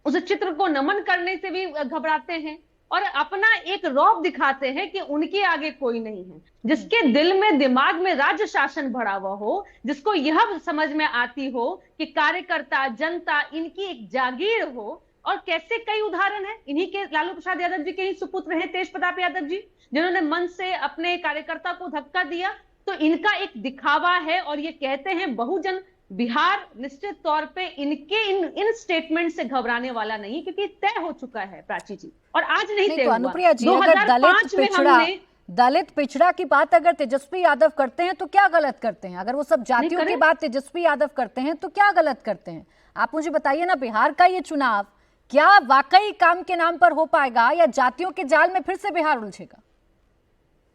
उस चित्र को नमन करने से भी घबराते हैं, और अपना एक रौब दिखाते हैं कि उनके आगे कोई नहीं है। जिसके दिल में दिमाग में राज्य शासन भरा हुआ हो, जिसको यह समझ में आती हो कि कार्यकर्ता जनता इनकी एक जागीर हो, और कैसे कई उदाहरण है, इन्हीं के लालू प्रसाद यादव जी के ही सुपुत्र हैं तेज प्रताप यादव जी, जिन्होंने मन से अपने कार्यकर्ता को धक्का दिया। तो इनका एक दिखावा है, और ये कहते हैं बहुजन बिहार निश्चित तौर पे इनके इन स्टेटमेंट से घबराने वाला नहीं, क्योंकि तय हो चुका है प्राची जी, और आज नहीं तय
तो
हुआ।
अनुप्रिया जी, अगर
2005 में हमने
दलित पिछड़ा की बात अगर तेजस्वी यादव करते हैं तो क्या गलत करते हैं? अगर वो सब जातियों की बात तेजस्वी यादव करते हैं तो क्या गलत करते हैं? आप मुझे बताइए ना, बिहार का ये चुनाव क्या वाकई काम के नाम पर हो पाएगा, या जातियों के जाल में फिर से बिहार उलझेगा?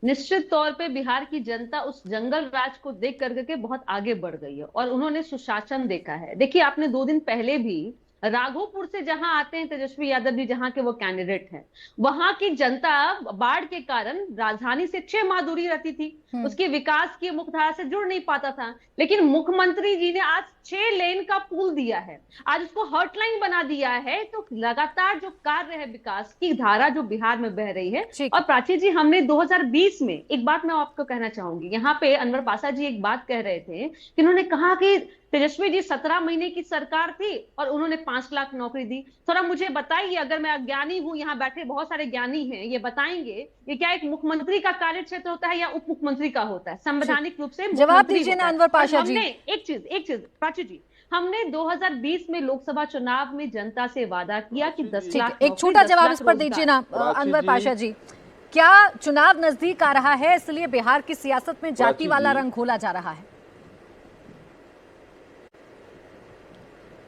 निश्चित तौर पे बिहार की जनता उस जंगल राज को देख करके बहुत आगे बढ़ गई है, और उन्होंने सुशासन देखा है। देखिए, आपने 2 दिन पहले भी राघोपुर से जहां आते हैं तेजस्वी यादव जी, जहां के वो कैंडिडेट हैं, वहां की जनता बाढ़ के कारण राजधानी से 6 माह दूरी रहती थी, उसके विकास की मुख्यधारा से जुड़ नहीं पाता था। लेकिन मुख्यमंत्री जी ने आज 6 लेन का पुल दिया है, आज उसको हॉटलाइन बना दिया है। तो लगातार जो कार्य है, विकास की धारा जो बिहार में बह रही है। और प्राची जी, हमने 2020 में एक बात मैं आपको कहना चाहूंगी, यहाँ पे अनवर पाशा जी एक बात कह रहे थे कि उन्होंने कहा कि तेजस्वी जी 17 महीने की सरकार थी और उन्होंने 5 लाख नौकरी दी। थोड़ा मुझे बताइए, अगर मैं अज्ञानी हूं, यहाँ बैठे बहुत सारे ज्ञानी हैं, ये बताएंगे ये क्या एक मुख्यमंत्री का कार्य क्षेत्र होता है या उप मुख्यमंत्री का होता है? संवैधानिक रूप से
जवाब दीजिए ना अनवर पाशा जी।
एक चीज प्राची जी, हमने 2020 में लोकसभा चुनाव में जनता से वादा किया कि 10 लाख,
एक छोटा जवाब इस पर दीजिए ना अनवर पाशा जी। क्या चुनाव नजदीक आ रहा है इसलिए बिहार की सियासत में जाति वाला रंग घोला जा रहा है?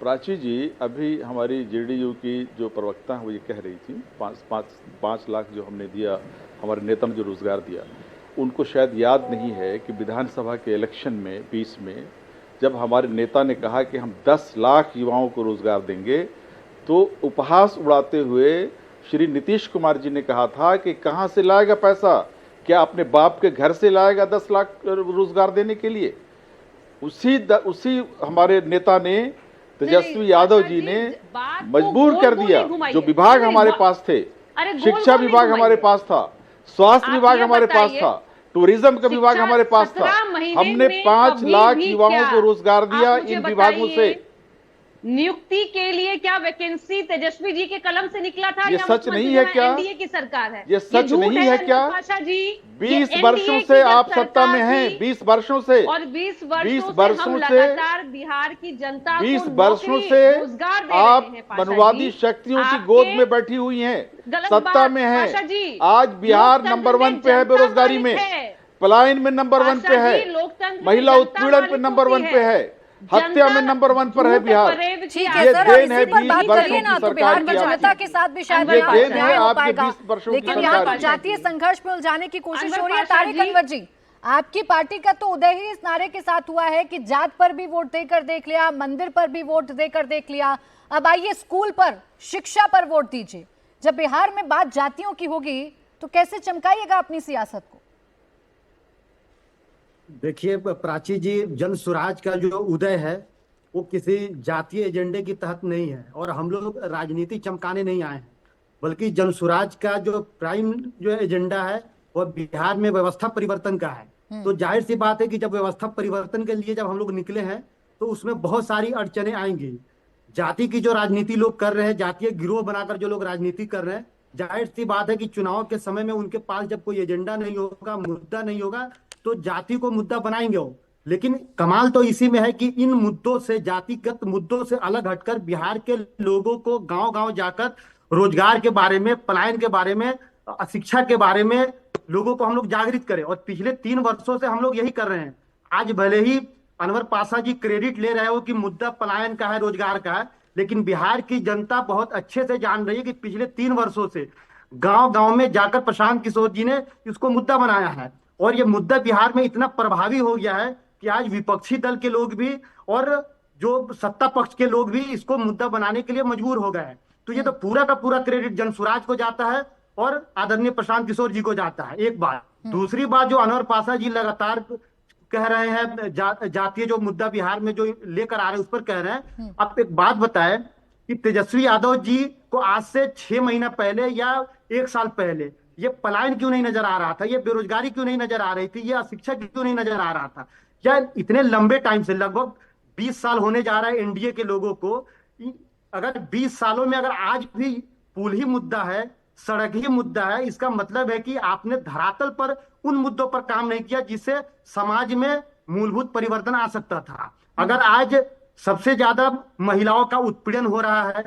प्राची जी, अभी हमारी जेडीयू की जो प्रवक्ता है वो ये कह रही थी 5 लाख जो हमने दिया, हमारे नेता ने जो रोजगार दिया, उनको शायद याद नहीं है कि विधानसभा के इलेक्शन में 20 में जब हमारे नेता ने कहा कि हम 10 लाख युवाओं को रोजगार देंगे, तो उपहास उड़ाते हुए श्री नीतीश कुमार जी ने कहा था कि कहाँ से लाएगा पैसा, क्या अपने बाप के घर से लाएगा 10 लाख रोजगार देने के लिए? उसी हमारे नेता ने, तेजस्वी यादव जी ने मजबूर कर दिया। जो विभाग हमारे पास थे, शिक्षा विभाग हमारे पास था, स्वास्थ्य विभाग हमारे पास था, टूरिज्म का विभाग हमारे पास था, हमने 5 लाख युवाओं को रोजगार दिया इन विभागों से।
नियुक्ति के लिए क्या वैकेंसी तेजस्वी जी के कलम से निकला था?
ये सच नहीं है क्या?
एनडीए की सरकार है,
ये सच नहीं है क्या? 20 वर्षों से आप सत्ता में हैं, 20 वर्षों से,
और 20 वर्षों से लगातार बिहार की जनता को
20 वर्षों से आप मनवादी शक्तियों की गोद में बैठी हुई हैं, सत्ता में हैं। आज बिहार नंबर 1 पे है बेरोजगारी में, पलायन में नंबर 1 पे है, महिला उत्पीड़न पे नंबर 1 पे है, हत्या में नंबर 1 पर है बिहार। ये देन है 20 वर्षों की सरकार की,
जनता के साथ भी शायद
ये देन है आपके 20 वर्षों की
लेकिन यहाँ
सरकार
तो जातीय संघर्ष में उलझाने की कोशिश हो रही है। तारिक अनवर जी, आपकी पार्टी का तो उदय ही इस नारे के साथ हुआ है कि जात पर भी वोट देकर देख लिया, मंदिर पर भी वोट देकर देख लिया, अब आइए स्कूल पर, शिक्षा पर वोट दीजिए। जब बिहार में बात जातियों की होगी तो कैसे चमकाइएगा अपनी सियासत को?
देखिए प्राची जी, जन स्वराज का जो उदय है वो किसी जातीय एजेंडे के तहत नहीं है, और हम लोग राजनीति चमकाने नहीं आए हैं। बल्कि जन स्वराज का जो प्राइम जो एजेंडा है वह बिहार में व्यवस्था परिवर्तन का है। तो जाहिर सी बात है कि जब व्यवस्था परिवर्तन के लिए जब हम लोग निकले हैं तो उसमें बहुत सारी अड़चने आएंगी। जाति की जो राजनीति लोग कर रहे हैं, जातीय गिरोह बनाकर जो लोग राजनीति कर रहे हैं, जाहिर सी बात है कि चुनाव के समय में उनके पास जब कोई एजेंडा नहीं होगा, मुद्दा नहीं होगा, तो जाति को मुद्दा बनाएंगे वो। लेकिन कमाल तो इसी में है कि इन मुद्दों से, जातिगत मुद्दों से अलग हटकर बिहार के लोगों को गांव गांव जाकर रोजगार के बारे में, पलायन के बारे में, शिक्षा के बारे में लोगों को हम लोग जागृत करें। और पिछले 3 वर्षों से हम लोग यही कर रहे हैं। आज भले ही अनवर पाशा जी क्रेडिट ले रहे हो कि मुद्दा पलायन का है, रोजगार का है, लेकिन बिहार की जनता बहुत अच्छे से जान रही है कि पिछले 3 वर्षों से गांव गांव में जाकर प्रशांत किशोर जी ने इसको मुद्दा बनाया है। और ये मुद्दा बिहार में इतना प्रभावी हो गया है कि आज विपक्षी दल के लोग भी और जो सत्ता पक्ष के लोग भी इसको मुद्दा बनाने के लिए मजबूर हो गए हैं। तो ये तो पूरा का पूरा क्रेडिट जन स्वराज को जाता है और आदरणीय प्रशांत किशोर जी को जाता है, एक बात। दूसरी बात, जो अनवर पाशा जी लगातार कह रहे हैं जातीय जो मुद्दा बिहार में जो लेकर आ रहे हैं उस पर कह रहे हैं। आप एक बात बताएं कि तेजस्वी यादव जी को आज से 6 महीना पहले या 1 साल पहले ये पलायन क्यों नहीं नजर आ रहा था, ये बेरोजगारी क्यों नहीं नजर आ रही थी, ये अशिक्षा क्यों नहीं नजर आ रहा था? या इतने लंबे टाइम से, लगभग 20 साल होने जा रहा है एनडीए के लोगों को, अगर 20 सालों में अगर आज भी पुल ही मुद्दा है, सड़क ही मुद्दा है, इसका मतलब है कि आपने धरातल पर उन मुद्दों पर काम नहीं किया जिससे समाज में मूलभूत परिवर्तन आ सकता था। अगर आज सबसे ज्यादा महिलाओं का उत्पीड़न हो रहा है,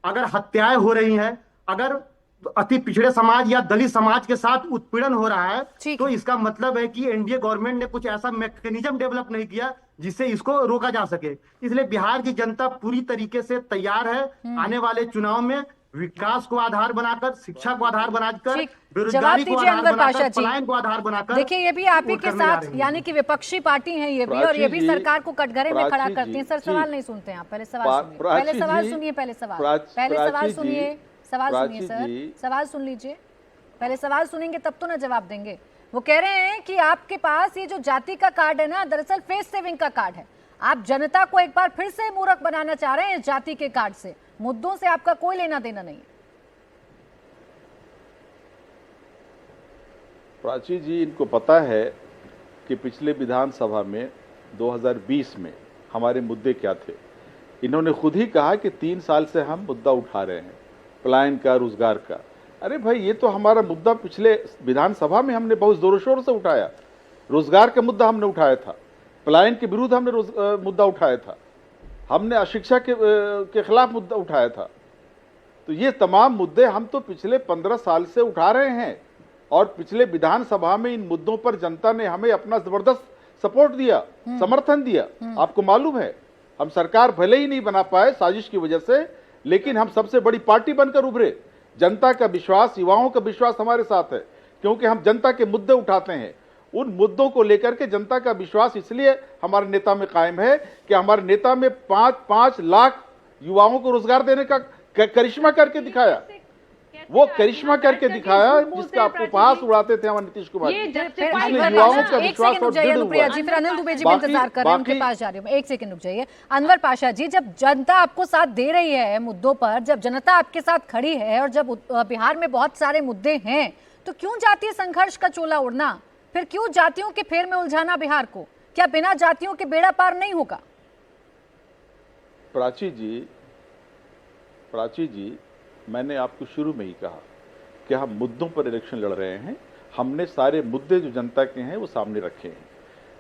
अगर हत्याएं हो रही हैं, अगर अति पिछड़े समाज या दलित समाज के साथ उत्पीड़न हो रहा है, तो इसका मतलब है कि एनडीए गवर्नमेंट ने कुछ ऐसा मैकेनिज्म डेवलप नहीं किया जिससे इसको रोका जा सके। इसलिए बिहार की जनता पूरी तरीके से तैयार है आने वाले चुनाव में विकास को आधार बनाकर, शिक्षा को आधार बनाकर, बेरोजगारी को आधार बनाकर, पलायन को आधार बनाकर।
देखिए, ये भी आप ही के साथ, यानी कि विपक्षी पार्टी है ये भी, और ये भी सरकार को कटघरे में खड़ा करती है। सर, सवाल नहीं सुनते आप, पहले सवाल सुनिए, पहले सवाल सुनिए, पहले सवाल सुनिए, सवाल सुनिए सर, सवाल सुन लीजिए, पहले सवाल सुनेंगे तब तो ना जवाब देंगे। वो कह रहे हैं कि आपके पास ये जो जाति का कार्ड है ना, दरअसल फेस सेविंग का कार्ड है। आप जनता को एक बार फिर से मूर्ख बनाना चाह रहे हैं जाति के कार्ड से। मुद्दों से आपका कोई लेना देना नहीं है।
प्राची जी, इनको पता है कि पिछले विधानसभा में 2020 में हमारे मुद्दे क्या थे। इन्होंने खुद ही कहा कि 3 साल से हम मुद्दा उठा रहे हैं, पलायन का, रोजगार का। अरे भाई, ये तो हमारा मुद्दा पिछले विधानसभा में हमने बहुत जोर शोर से उठाया। रोजगार का मुद्दा हमने उठाया था, पलायन के विरुद्ध हमने मुद्दा उठाया था, हमने अशिक्षा के खिलाफ मुद्दा उठाया था। तो ये तमाम मुद्दे हम तो पिछले 15 साल से उठा रहे हैं, और पिछले विधानसभा में इन मुद्दों पर जनता ने हमें अपना जबरदस्त सपोर्ट दिया, समर्थन दिया। आपको मालूम है, हम सरकार भले ही नहीं बना पाए साजिश की वजह से, लेकिन हम सबसे बड़ी पार्टी बनकर उभरे। जनता का विश्वास, युवाओं का विश्वास हमारे साथ है, क्योंकि हम जनता के मुद्दे उठाते हैं। उन मुद्दों को लेकर के जनता का विश्वास इसलिए हमारे नेता में कायम है कि हमारे नेता में 5-5 लाख युवाओं को रोजगार देने का करिश्मा करके दिखाया। वो करिश्मा करके दिखाया जिसका आप उपहास उड़ाते थे हमारे नीतीश कुमार। इसलिए युवाओं का विश्वास और दृढ़ हुआ।
फिर अनिल दुबे जी में इंतजार कर रहे हैं, उनके पास जा रही हूँ। एक सेकंड रुक जाइए। अनवर पाशा जी, जब जनता आपको साथ दे रही है मुद्दों पर, जब जनता आपके साथ खड़ी है और जब बिहार में बहुत सारे मुद्दे हैं, तो क्यों जातीय संघर्ष का चोला उड़ना? फिर क्यों जातियों के फेर में उलझाना बिहार को? क्या बिना जातियों के बेड़ा पार नहीं होगा?
प्राची जी, मैंने आपको शुरू में ही कहा कि हम मुद्दों पर इलेक्शन लड़ रहे हैं। हमने सारे मुद्दे जो जनता के हैं वो सामने रखे हैं,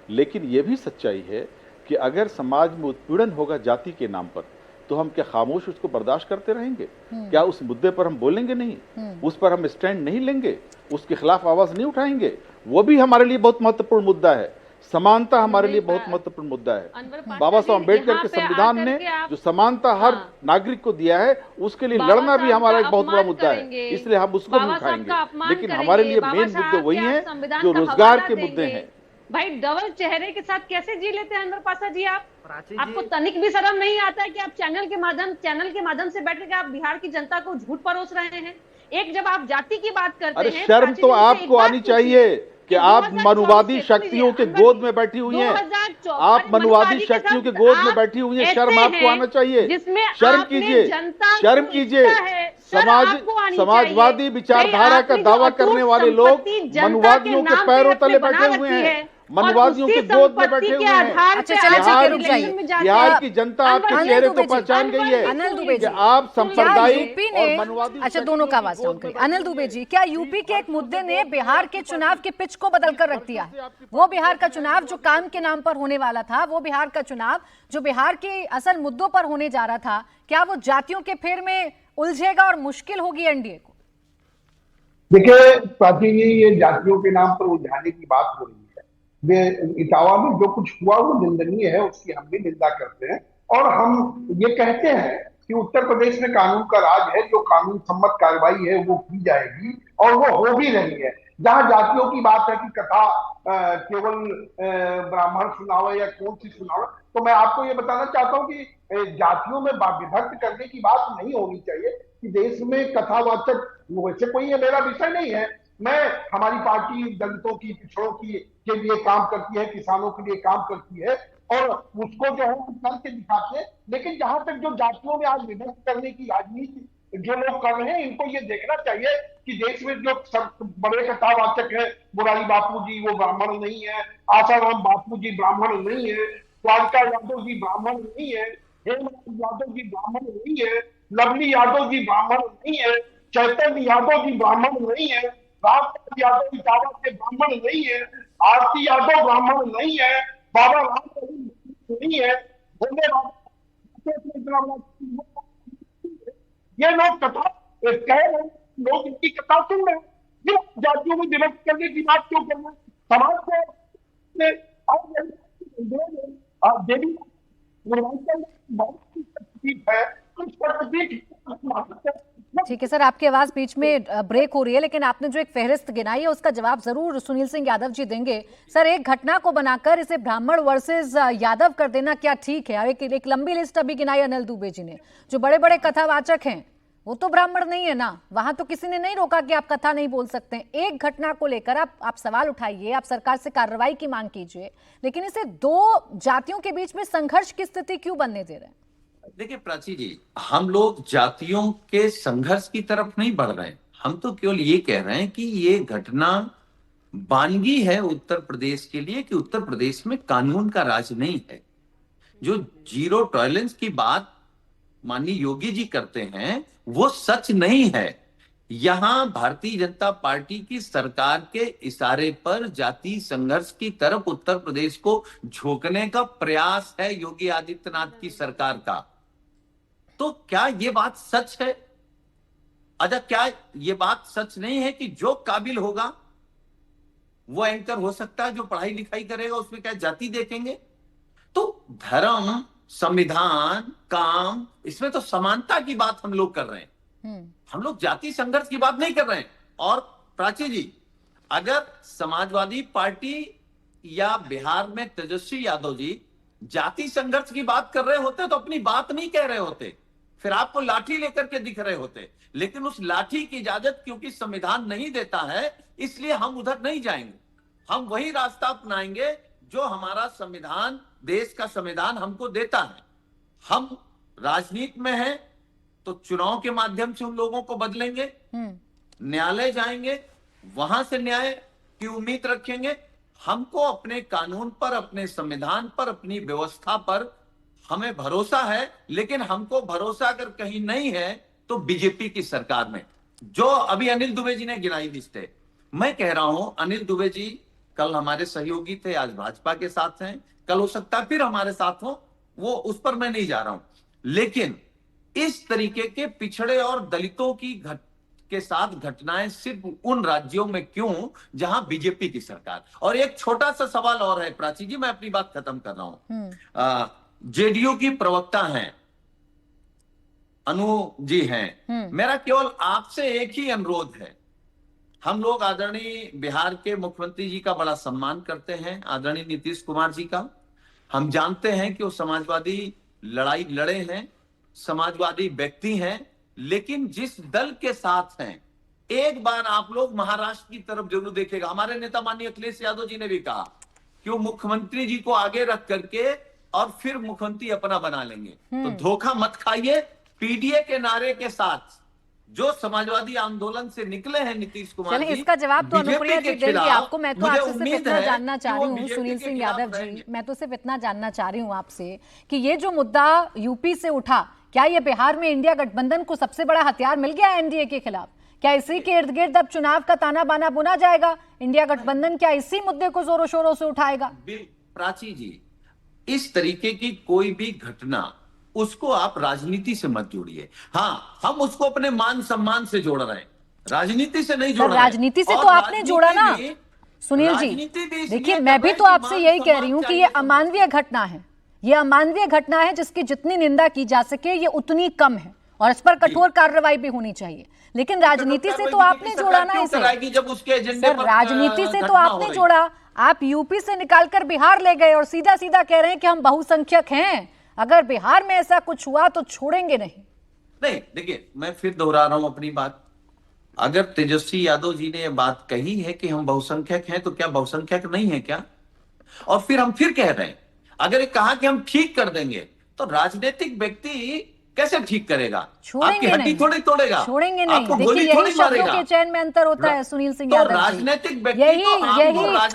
लेकिन ये भी सच्चाई है कि अगर समाज में उत्पीड़न होगा जाति के नाम पर, तो हम क्या खामोश उसको बर्दाश्त करते रहेंगे? क्या उस मुद्दे पर हम बोलेंगे नहीं? उस पर हम स्टैंड नहीं लेंगे? उसके खिलाफ आवाज नहीं उठाएंगे? वो भी हमारे लिए बहुत महत्वपूर्ण मुद्दा है। समानता हमारे लिए बहुत महत्वपूर्ण मुद्दा है। बाबा साहब अम्बेडकर के संविधान ने जो समानता हर नागरिक को दिया है, उसके लिए लड़ना भी हमारा एक बहुत बड़ा मुद्दा है। इसलिए हम उसको भी उठाएंगे, लेकिन हमारे लिए मेन मुद्दे वही हैं जो रोजगार के मुद्दे हैं।
भाई, डबल चेहरे के साथ कैसे जी लेते हैं अनवर पाशा जी आप? आपको तनिक भी शर्म नहीं आता है कि आप चैनल के माध्यम से बैठ के आप बिहार की जनता को झूठ परोस रहे हैं? एक जब आप जाति की बात करते हैं,
शर्म तो आपको आनी चाहिए कि आप मनुवादी शक्तियों के गोद में बैठी हुई हैं। आप मनुवादी शक्तियों के गोद में बैठी हुई हैं। शर्म आपको आना चाहिए। शर्म कीजिए, शर्म कीजिए, समाजवादी विचारधारा का दावा करने वाले लोग मनुवादियों के पैरों तले बैठे हुए हैं, मनुवादियों के गोद में बैठे हुए हैं।
अच्छा चलिए ठीक है, रुक जाइए।
बिहार की जनता आपके चेहरे को पहचान गई है
अनिल दुबे जी,
कि आप सांप्रदायिक
यूपी
और
ने,
मनुवादी।
अच्छा दोनों का आवाज डाउन करिए। अनिल दुबे जी, क्या यूपी के एक मुद्दे ने बिहार के चुनाव के पिच को बदल कर रख दिया है? वो बिहार का चुनाव जो काम के नाम पर होने वाला था, वो बिहार का चुनाव जो बिहार के असल मुद्दों पर होने जा रहा था, क्या वो जातियों के फेर में उलझेगा और मुश्किल होगी एनडीए को?
देखिए प्राची जी, ये जातियों के नाम पर उलझाने की बात हो रही है। इटावा में जो कुछ हुआ वो निंदनीय है, उसकी हम भी निंदा करते हैं। और हम ये कहते हैं कि उत्तर प्रदेश में कानून का राज है, जो कानून सम्मत कार्रवाई है वो की जाएगी और वो हो भी रही है। जहां जातियों की बात है कि कथा केवल ब्राह्मण सुनावे या कौन सी सुनावे, तो मैं आपको ये बताना चाहता हूँ कि जातियों में विभक्त करने की बात नहीं होनी चाहिए कि देश में कथावाचक, वैसे कोई ये मेरा विषय नहीं है। मैं, हमारी पार्टी दलितों की, पिछड़ों की के लिए काम करती है, किसानों के लिए काम करती है और उसको जो है हम करके दिखाते हैं। लेकिन जहां तक जो जातियों में आज विभक्त करने की राजनीति जो लोग कर रहे हैं, इनको ये देखना चाहिए कि देश में जो सब बड़े कथावाचक है, मुरारी बापू जी वो ब्राह्मण नहीं है, आसाराम बापू जी ब्राह्मण नहीं है, द्वारका यादव जी ब्राह्मण नहीं है, हेमराज यादव जी ब्राह्मण नहीं है, लवली यादव जी ब्राह्मण नहीं है, चैतन्य यादव जी ब्राह्मण नहीं है, रामपाल यादव इटावा के ब्राह्मण नहीं है, आरती यादव ब्राह्मण नहीं है, बाबा राम नहीं है, भोले बाबा, ये लोग कथा कह रहे हैं, लोग इनकी कथा सुन रहे हैं। ये जातियों में विभक्त करने की बात क्यों कर रहे हैं? समाज को देवी है,
ठीक है सर, आपकी आवाज बीच में ब्रेक हो रही है, लेकिन आपने जो एक फहरिस्त गिनाई है उसका जवाब जरूर सुनील सिंह यादव जी देंगे। सर, एक घटना को बनाकर इसे ब्राह्मण वर्सेस यादव कर देना क्या ठीक है? एक लंबी लिस्ट अभी गिनाई अनिल दुबे जी ने। जो बड़े बड़े कथावाचक हैं वो तो ब्राह्मण नहीं है ना, वहां तो किसी ने नहीं रोका कि आप कथा नहीं बोल सकते। एक घटना को लेकर आप सवाल उठाइए, आप सरकार से कार्रवाई की मांग कीजिए, लेकिन इसे दो जातियों के बीच में संघर्ष की स्थिति क्यों बनने दे रहे हैं?
देखिए प्राची जी, हम लोग जातियों के संघर्ष की तरफ नहीं बढ़ रहे हैं। हम तो केवल ये कह रहे हैं कि ये घटना वानगी है उत्तर प्रदेश के लिए कि उत्तर प्रदेश में कानून का राज नहीं है। जो जीरो टॉलरेंस की बात माननीय योगी जी करते हैं वो सच नहीं है। यहां भारतीय जनता पार्टी की सरकार के इशारे पर जाति संघर्ष की तरफ उत्तर प्रदेश को झोंकने का प्रयास है योगी आदित्यनाथ की सरकार का। तो क्या ये बात सच है? अच्छा, क्या ये बात सच नहीं है कि जो काबिल होगा वो एंकर हो सकता है, जो पढ़ाई लिखाई करेगा उसमें क्या जाति देखेंगे? तो धर्म, संविधान, काम, इसमें तो समानता की बात हम लोग कर रहे हैं, हम लोग जाति संघर्ष की बात नहीं कर रहे हैं। और प्राची जी, अगर समाजवादी पार्टी या बिहार में तेजस्वी यादव जी जाति संघर्ष की बात कर रहे होते तो अपनी बात नहीं कह रहे होते, फिर आपको लाठी लेकर के दिख रहे होते। लेकिन उस लाठी की इजाजत क्योंकि संविधान नहीं देता है, इसलिए हम उधर नहीं जाएंगे। हम वही रास्ता अपनाएंगे जो हमारा संविधान, देश का संविधान हमको देता है। हम राजनीति में हैं तो चुनाव के माध्यम से उन लोगों को बदलेंगे, न्यायालय जाएंगे, वहां से न्याय की उम्मीद रखेंगे। हमको अपने कानून पर, अपने संविधान पर, अपनी व्यवस्था पर हमें भरोसा है। लेकिन हमको भरोसा अगर कहीं नहीं है तो बीजेपी की सरकार में, जो अभी अनिल दुबे जी ने गिनाई लिस्ट है। मैं कह रहा हूं अनिल दुबे जी कल हमारे सहयोगी थे, आज भाजपा के साथ हैं, कल हो सकता है फिर हमारे साथ हो, वो उस पर मैं नहीं जा रहा हूं। लेकिन इस तरीके के पिछड़े और दलितों की के साथ घटनाएं सिर्फ उन राज्यों में क्यों जहां बीजेपी की सरकार। और एक छोटा सा सवाल और है प्राची जी, मैं अपनी बात खत्म कर रहा हूं। जेडीयू की प्रवक्ता हैं, अनु जी हैं, मेरा केवल आपसे एक ही अनुरोध है। हम लोग आदरणीय बिहार के मुख्यमंत्री जी का बड़ा सम्मान करते हैं, आदरणीय नीतीश कुमार जी का। हम जानते हैं कि वो समाजवादी लड़ाई लड़े हैं, समाजवादी व्यक्ति हैं, लेकिन जिस दल के साथ हैं, एक बार आप लोग महाराष्ट्र की तरफ जरूर देखेगा। हमारे नेता माननीय अखिलेश यादव जी ने भी कहा कि वो मुख्यमंत्री जी को आगे रख करके और फिर मुख्यमंत्री अपना बना लेंगे। तो धोखा मत खाइए। पीडीए के नारे के साथ जो समाजवादी आंदोलन से निकले हैं नीतीश कुमार
चलिए,
जी,
इसका जवाब तो
बीजेपी
अनुप्रिया
के
जी देंगे
खिलाफ
आपको। मैं तो
मुझे
आपसे सिर्फ
उम्मीद
इतना
है
जानना
कि
चाह
वो
रही हूँ
बीजेपी
सुनील
के
सिंह
खिलाफ
यादव जी,
रहेंगे।
मैं तो सिर्फ इतना जानना चाह रही हूँ आपसे कि ये जो मुद्दा यूपी से उठा, क्या ये बिहार में इंडिया गठबंधन को सबसे बड़ा हथियार मिल गया एनडीए के खिलाफ? क्या इसी के इर्द गिर्द अब चुनाव का ताना बाना बुना जाएगा? इंडिया गठबंधन क्या इसी मुद्दे को जोरों शोरों से उठाएगा?
प्राची जी, इस तरीके की कोई भी घटना, उसको आप राजनीति से मत जोड़िए। हाँ, हम उसको अपने मान सम्मान से जोड़ रहे हैं, राजनीति से नहीं जोड़ रहे।
राजनीति से तो आपने जोड़ा ना सुनील जी। देखिए, मैं भी तो आपसे यही कह रही हूँ कि ये अमानवीय घटना है, ये अमानवीय घटना है जिसकी जितनी निंदा की जा सके ये उतनी कम है और इस पर कठोर कार्रवाई भी होनी चाहिए। लेकिन राजनीति से तो आपने जोड़ा ना इसे,
जब उसके एजेंडे
सर
पर
राजनीति से तो आपने जोड़ा। आप यूपी से निकालकर बिहार ले गए और सीधा सीधा कह रहे हैं कि हम बहुसंख्यक हैं, अगर बिहार में ऐसा कुछ हुआ तो छोड़ेंगे नहीं।
नहीं, देखिए, मैं फिर दोहरा रहा हूं अपनी बात। अगर तेजस्वी यादव जी ने यह बात कही है कि हम बहुसंख्यक हैं, तो क्या बहुसंख्यक नहीं है क्या? और फिर हम फिर कह रहे हैं, अगर ये कहा कि हम ठीक कर देंगे, तो राजनीतिक व्यक्ति कैसे ठीक करेगा? आपकी हड्डी थोड़ी तोड़ेगा,
छोड़ेंगे नहीं।
आपको
देखिए,
गोली
यही
थोड़ी
शब्दों
मारेगा।
के चयन में अंतर होता है सुनील सिंह
तो
यादव जी।
राजनीतिक व्यक्ति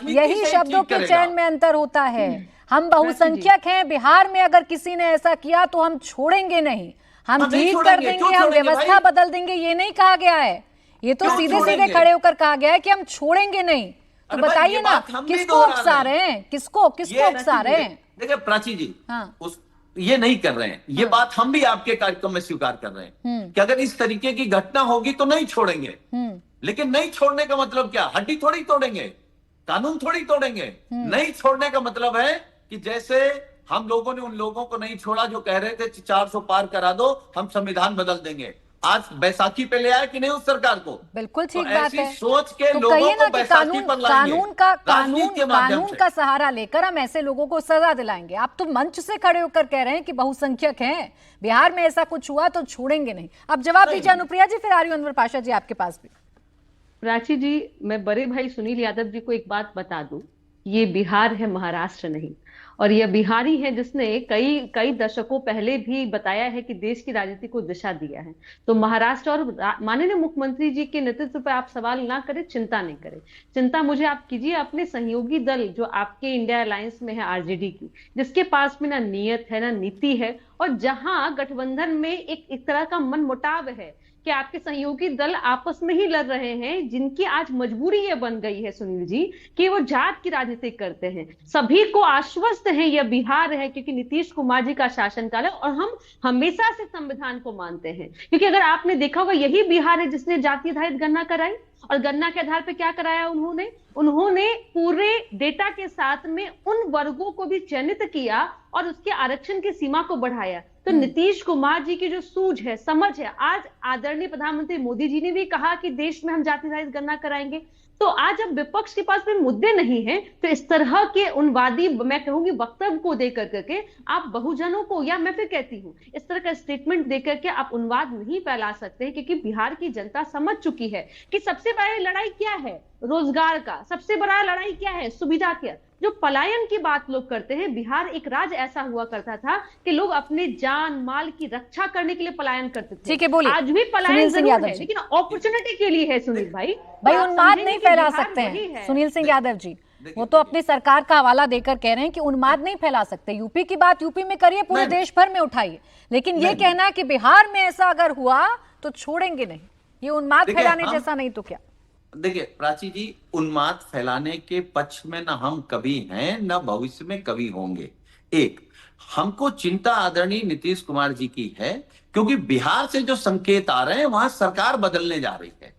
तो
यही शब्दों के चयन में अंतर होता है। हम बहुसंख्यक हैं, बिहार में अगर किसी ने ऐसा किया तो हम छोड़ेंगे नहीं, हम ठीक कर देंगे, हम व्यवस्था बदल देंगे, ये नहीं कहा गया है। ये तो सीधे सीधे खड़े होकर कहा गया है कि हम छोड़ेंगे नहीं। तो बताइए ना, किसको उकसा रहे हैं? किसको उकसा रहे हैं?
देखिए प्राची जी,
हाँ।
ये नहीं कर रहे हैं, ये बात हम भी आपके कार्यक्रम में स्वीकार कर रहे हैं कि अगर इस तरीके की घटना होगी तो नहीं छोड़ेंगे। लेकिन नहीं छोड़ने का मतलब क्या? हड्डी थोड़ी तोड़ेंगे, कानून थोड़ी तोड़ेंगे। नहीं छोड़ने का मतलब है कि जैसे हम लोगों ने उन लोगों को नहीं छोड़ा जो कह रहे थे 400 पार करा दो, हम संविधान बदल देंगे। आज बैसाखी पे ले आए कि नहीं उस सरकार को?
बिल्कुल ठीक
तो
बात है।
सोच के
तो
लोगों
कहिए ना
को
कि
बैसाखी पर लाएंगे,
कानून का सहारा लेकर हम ऐसे लोगों को सजा दिलाएंगे। आप तो मंच से खड़े होकर कह रहे हैं कि बहुसंख्यक हैं, बिहार में ऐसा कुछ हुआ तो छोड़ेंगे नहीं। अब जवाब दीजिए अनुप्रिया जी, फिर आर्यू अनवर पाशा जी आपके पास भी।
प्राची जी, मैं बड़े भाई सुनील यादव जी को एक बात बता दूं, ये बिहार है, महाराष्ट्र नहीं। और यह बिहारी है जिसने कई दशकों पहले भी बताया है कि देश की राजनीति को दिशा दिया है। तो महाराष्ट्र और माननीय मुख्यमंत्री जी के नेतृत्व पर आप सवाल ना करें, चिंता नहीं करें। चिंता मुझे आप कीजिए अपने सहयोगी दल जो आपके इंडिया अलायंस में है, आरजेडी की, जिसके पास में ना नियत है ना नीति है, और जहां गठबंधन में एक तरह का मनमुटाव है कि आपके सहयोगी दल आपस में ही लड़ रहे हैं, जिनकी आज मजबूरी ये बन गई है सुनील जी कि वो जात की राजनीति करते हैं। सभी को आश्वस्त है यह बिहार है, क्योंकि नीतीश कुमार जी का शासनकाल है और हम हमेशा से संविधान को मानते हैं। क्योंकि अगर आपने देखा होगा, यही बिहार है जिसने जाति आधारित गणना कराई, और गणना के आधार पर क्या कराया उन्होंने पूरे डेटा के साथ में उन वर्गों को भी चयनित किया और उसके आरक्षण की सीमा को बढ़ाया। तो नीतीश कुमार जी की जो सूझ है, समझ है, आज आदरणीय प्रधानमंत्री मोदी जी ने भी कहा कि देश में हम जाति आधारित गणना कराएंगे। तो आज जब विपक्ष के पास में मुद्दे नहीं है, तो इस तरह के उन्वादी, मैं कहूंगी, वक्तव्य को देकर करके आप बहुजनों को, या मैं फिर कहती हूँ इस तरह का स्टेटमेंट देकर के आप उन्वाद नहीं फैला सकते, क्योंकि बिहार की जनता समझ चुकी है कि सबसे बड़ी लड़ाई क्या है, रोजगार का। सबसे बड़ा लड़ाई क्या है, सुविधा क्या। जो पलायन की बात लोग करते हैं, बिहार एक राज्य ऐसा हुआ करता था कि लोग अपने जान माल की रक्षा करने के लिए पलायन करते थे।
ठीक है, बोलिए।
आज भी पलायन जरूर है, लेकिन अपॉर्चुनिटी के लिए है सुनील भाई।
उन्माद नहीं फैला सकते हैं सुनील सिंह यादव जी, वो तो अपनी सरकार का हवाला देकर कह रहे हैं कि उन्माद नहीं फैला सकते। यूपी की बात यूपी में करिए, पूरे देश भर में उठाइए, लेकिन ये कहना कि बिहार में ऐसा अगर हुआ तो छोड़ेंगे नहीं, ये उन्माद फैलाने जैसा नहीं तो क्या?
देखिए प्राची जी, उन्माद फैलाने के पक्ष में ना हम कभी हैं, ना भविष्य में कभी होंगे। एक, हमको चिंता आदरणीय नीतीश कुमार जी की है, क्योंकि बिहार से जो संकेत आ रहे हैं वहां सरकार बदलने जा रही है,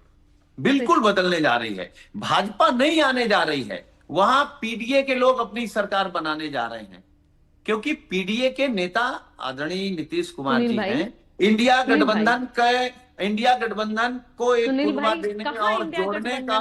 बिल्कुल बदलने जा रही है। भाजपा नहीं आने जा रही है, वहां पीडीए के लोग अपनी सरकार बनाने जा रहे हैं, क्योंकि पीडीए के नेता आदरणीय नीतीश कुमार जी हैं। इंडिया गठबंधन को एक खुलवा देने और जोड़ने का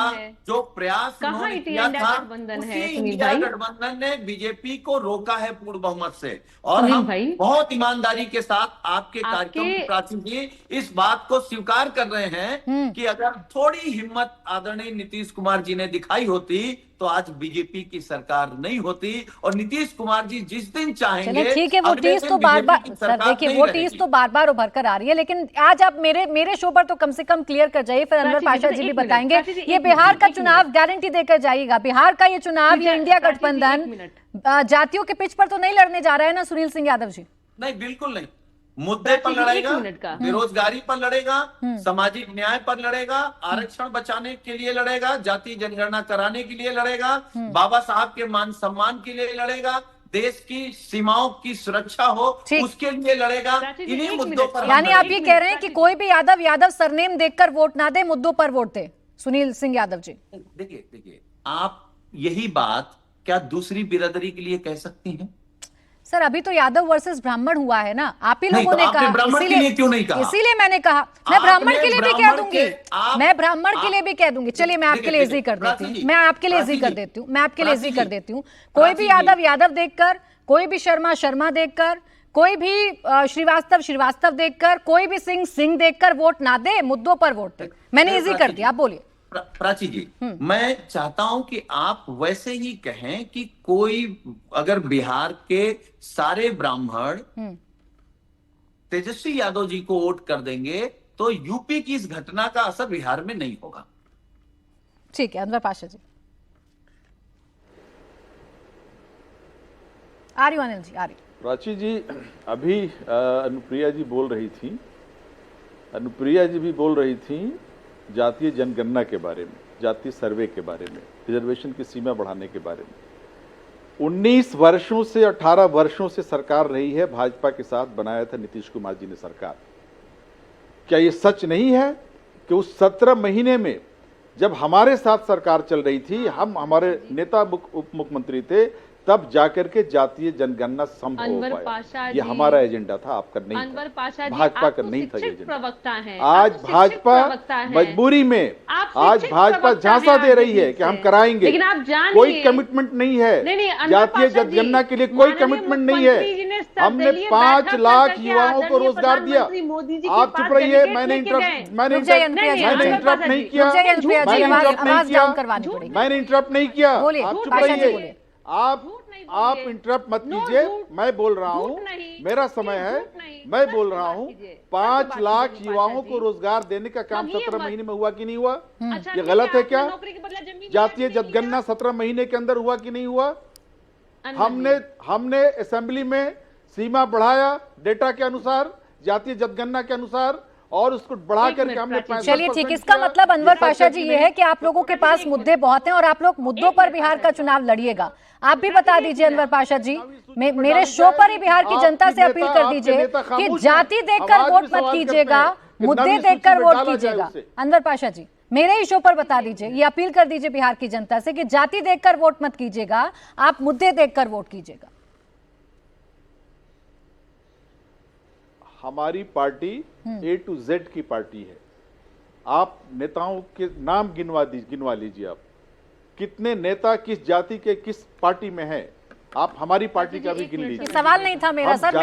जो प्रयास उन्होंने किया था, उसी इंडिया गठबंधन ने बीजेपी को रोका है पूर्ण बहुमत से। और हम बहुत ईमानदारी के साथ आपके कार्यक्रम प्राची जी इस बात को स्वीकार कर रहे हैं कि अगर थोड़ी हिम्मत आदरणीय नीतीश कुमार जी ने दिखाई होती तो आज बीजेपी की सरकार नहीं होती और नीतीश कुमार जी जिस दिन चाहेंगे,
चलिए ठीक है, वो
अगले
टीज
दिन
तो बार बार
बीजेपी की
सर
सरकार
देखिए
नहीं
वो
रहेगी।
टीज तो बार बार उभर कर आ रही है, लेकिन आज आप मेरे शो पर तो कम से कम क्लियर कर जाइए, फिर अनवर पाशा जी भी बताएंगे। ये बिहार का चुनाव गारंटी देकर जाइएगा, बिहार का ये चुनाव, ये इंडिया गठबंधन जातियों के पिच पर तो नहीं लड़ने जा रहा है ना सुनील सिंह यादव जी?
नहीं, बिल्कुल नहीं। मुद्दे पर लड़ेगा, बेरोजगारी पर लड़ेगा, सामाजिक न्याय पर लड़ेगा, आरक्षण बचाने के लिए लड़ेगा, जातीय जनगणना कराने के लिए लड़ेगा, बाबा साहब के मान सम्मान के लिए लड़ेगा, देश की सीमाओं की सुरक्षा हो उसके लिए लड़ेगा। इन्हीं मुद्दों पर
यानी आप ये कह रहे हैं कि कोई भी यादव सरनेम देखकर वोट ना दे, मुद्दों पर वोट दे। सुनील सिंह यादव जी,
देखिए आप यही बात क्या दूसरी बिरादरी के लिए कह सकती हैं?
सर अभी तो यादव वर्सेस ब्राह्मण हुआ है ना, आप ही लोगों
तो
ने कहा,
ब्राह्मण के लिए क्यों नहीं कहा?
इसीलिए मैंने कहा मैं ब्राह्मण के लिए भी कह दूंगी, मैं ब्राह्मण के लिए भी कह दूंगी। चलिए मैं आपके लिए इजी कर देती हूँ, मैं आपके लिए इजी कर देती हूँ, मैं आपके लिए इजी कर देती हूँ। कोई भी यादव देखकर, कोई भी शर्मा देखकर, कोई भी श्रीवास्तव देखकर, कोई भी सिंह देखकर वोट ना दे, मुद्दों पर वोट दे। मैंने इजी कर दिया, आप बोलिए।
प्राची जी, मैं चाहता हूं कि आप वैसे ही कहें कि कोई अगर बिहार के सारे ब्राह्मण तेजस्वी यादव जी को वोट कर देंगे तो यूपी की इस घटना का असर बिहार में नहीं होगा।
ठीक है अनवर पाशा जी, आ रही अनिल जी, आ रही।
प्राची जी, अभी अनुप्रिया जी बोल रही थी, अनुप्रिया जी भी बोल रही थी जातीय जनगणना के बारे में, जातीय सर्वे के बारे में, रिजर्वेशन की सीमा बढ़ाने के बारे में। 19 वर्षों से 18 वर्षों से सरकार रही है, भाजपा के साथ बनाया था नीतीश कुमार जी ने सरकार। क्या ये सच नहीं है कि उस 17 महीने में जब हमारे साथ सरकार चल रही थी, हमारे नेता उप मुख्यमंत्री थे, तब जाकर के जातीय जनगणना संभव हो पाया। ये हमारा एजेंडा था, आपका नहीं था, भाजपा का नहीं था एजेंडा। आज भाजपा मजबूरी में, आज भाजपा झांसा दे रही है कि हम कराएंगे, कोई कमिटमेंट नहीं है जातीय जनगणना के लिए, कोई कमिटमेंट नहीं है। हमने 5 लाख युवाओं को रोजगार दिया। आप चुप रहिए, मैंने इंटरप्ट नहीं किया, मैंने इंटरप्ट नहीं किया, आप चुप रहिए, आप इंटरप्ट मत कीजिए, मैं बोल रहा हूँ, मेरा समय है, मैं बोल रहा हूँ। 5 लाख युवाओं को रोजगार देने का काम 17 महीने में हुआ कि नहीं हुआ? ये गलत है क्या? जातीय जनगणना 17 महीने के अंदर हुआ कि नहीं हुआ? हमने असेंबली में सीमा बढ़ाया डेटा के अनुसार, जातीय जनगणना के अनुसार, और उसको बढ़ा करके हमने।
चलिए ठीक, इसका मतलब अनवर पाशा जी ये है कि आप लोगों के पास मुद्दे बहुत हैं और आप लोग मुद्दों पर बिहार का चुनाव लड़िएगा। आप भी बता दीजिए अनवर पाशा जी, मेरे शो पर ही बिहार की जनता से अपील कर दीजिए कि जाति देखकर वोट मत कीजिएगा, मुद्दे देखकर वोट कीजिएगा। अनवर पाशा जी, मेरे ही शो पर बता दीजिए, ये अपील कर दीजिए बिहार की जनता से कि जाति देखकर वोट मत कीजिएगा, आप मुद्दे देखकर वोट कीजिएगा।
हमारी पार्टी A to Z की पार्टी है। आप नेताओं के नाम गिनवा लीजिए, आप कितने नेता किस जाति के किस पार्टी में हैं, आप हमारी पार्टी का भी गिन लीजिए।
सवाल नहीं था मेरा सर,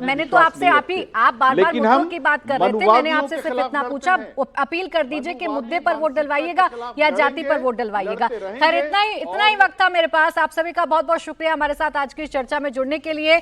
मैंने तो आपसे आप बार-बार मुद्दों की बात कर रहे थे, मैंने आपसे सिर्फ इतना पूछा। अपील कर दीजिए कि मुद्दे पर वोट डलवाइएगा या जाति पर वोट डलवाइएगा। खैर इतना ही वक्त था मेरे पास। आप सभी का बहुत बहुत शुक्रिया हमारे साथ आज की चर्चा में जुड़ने के लिए।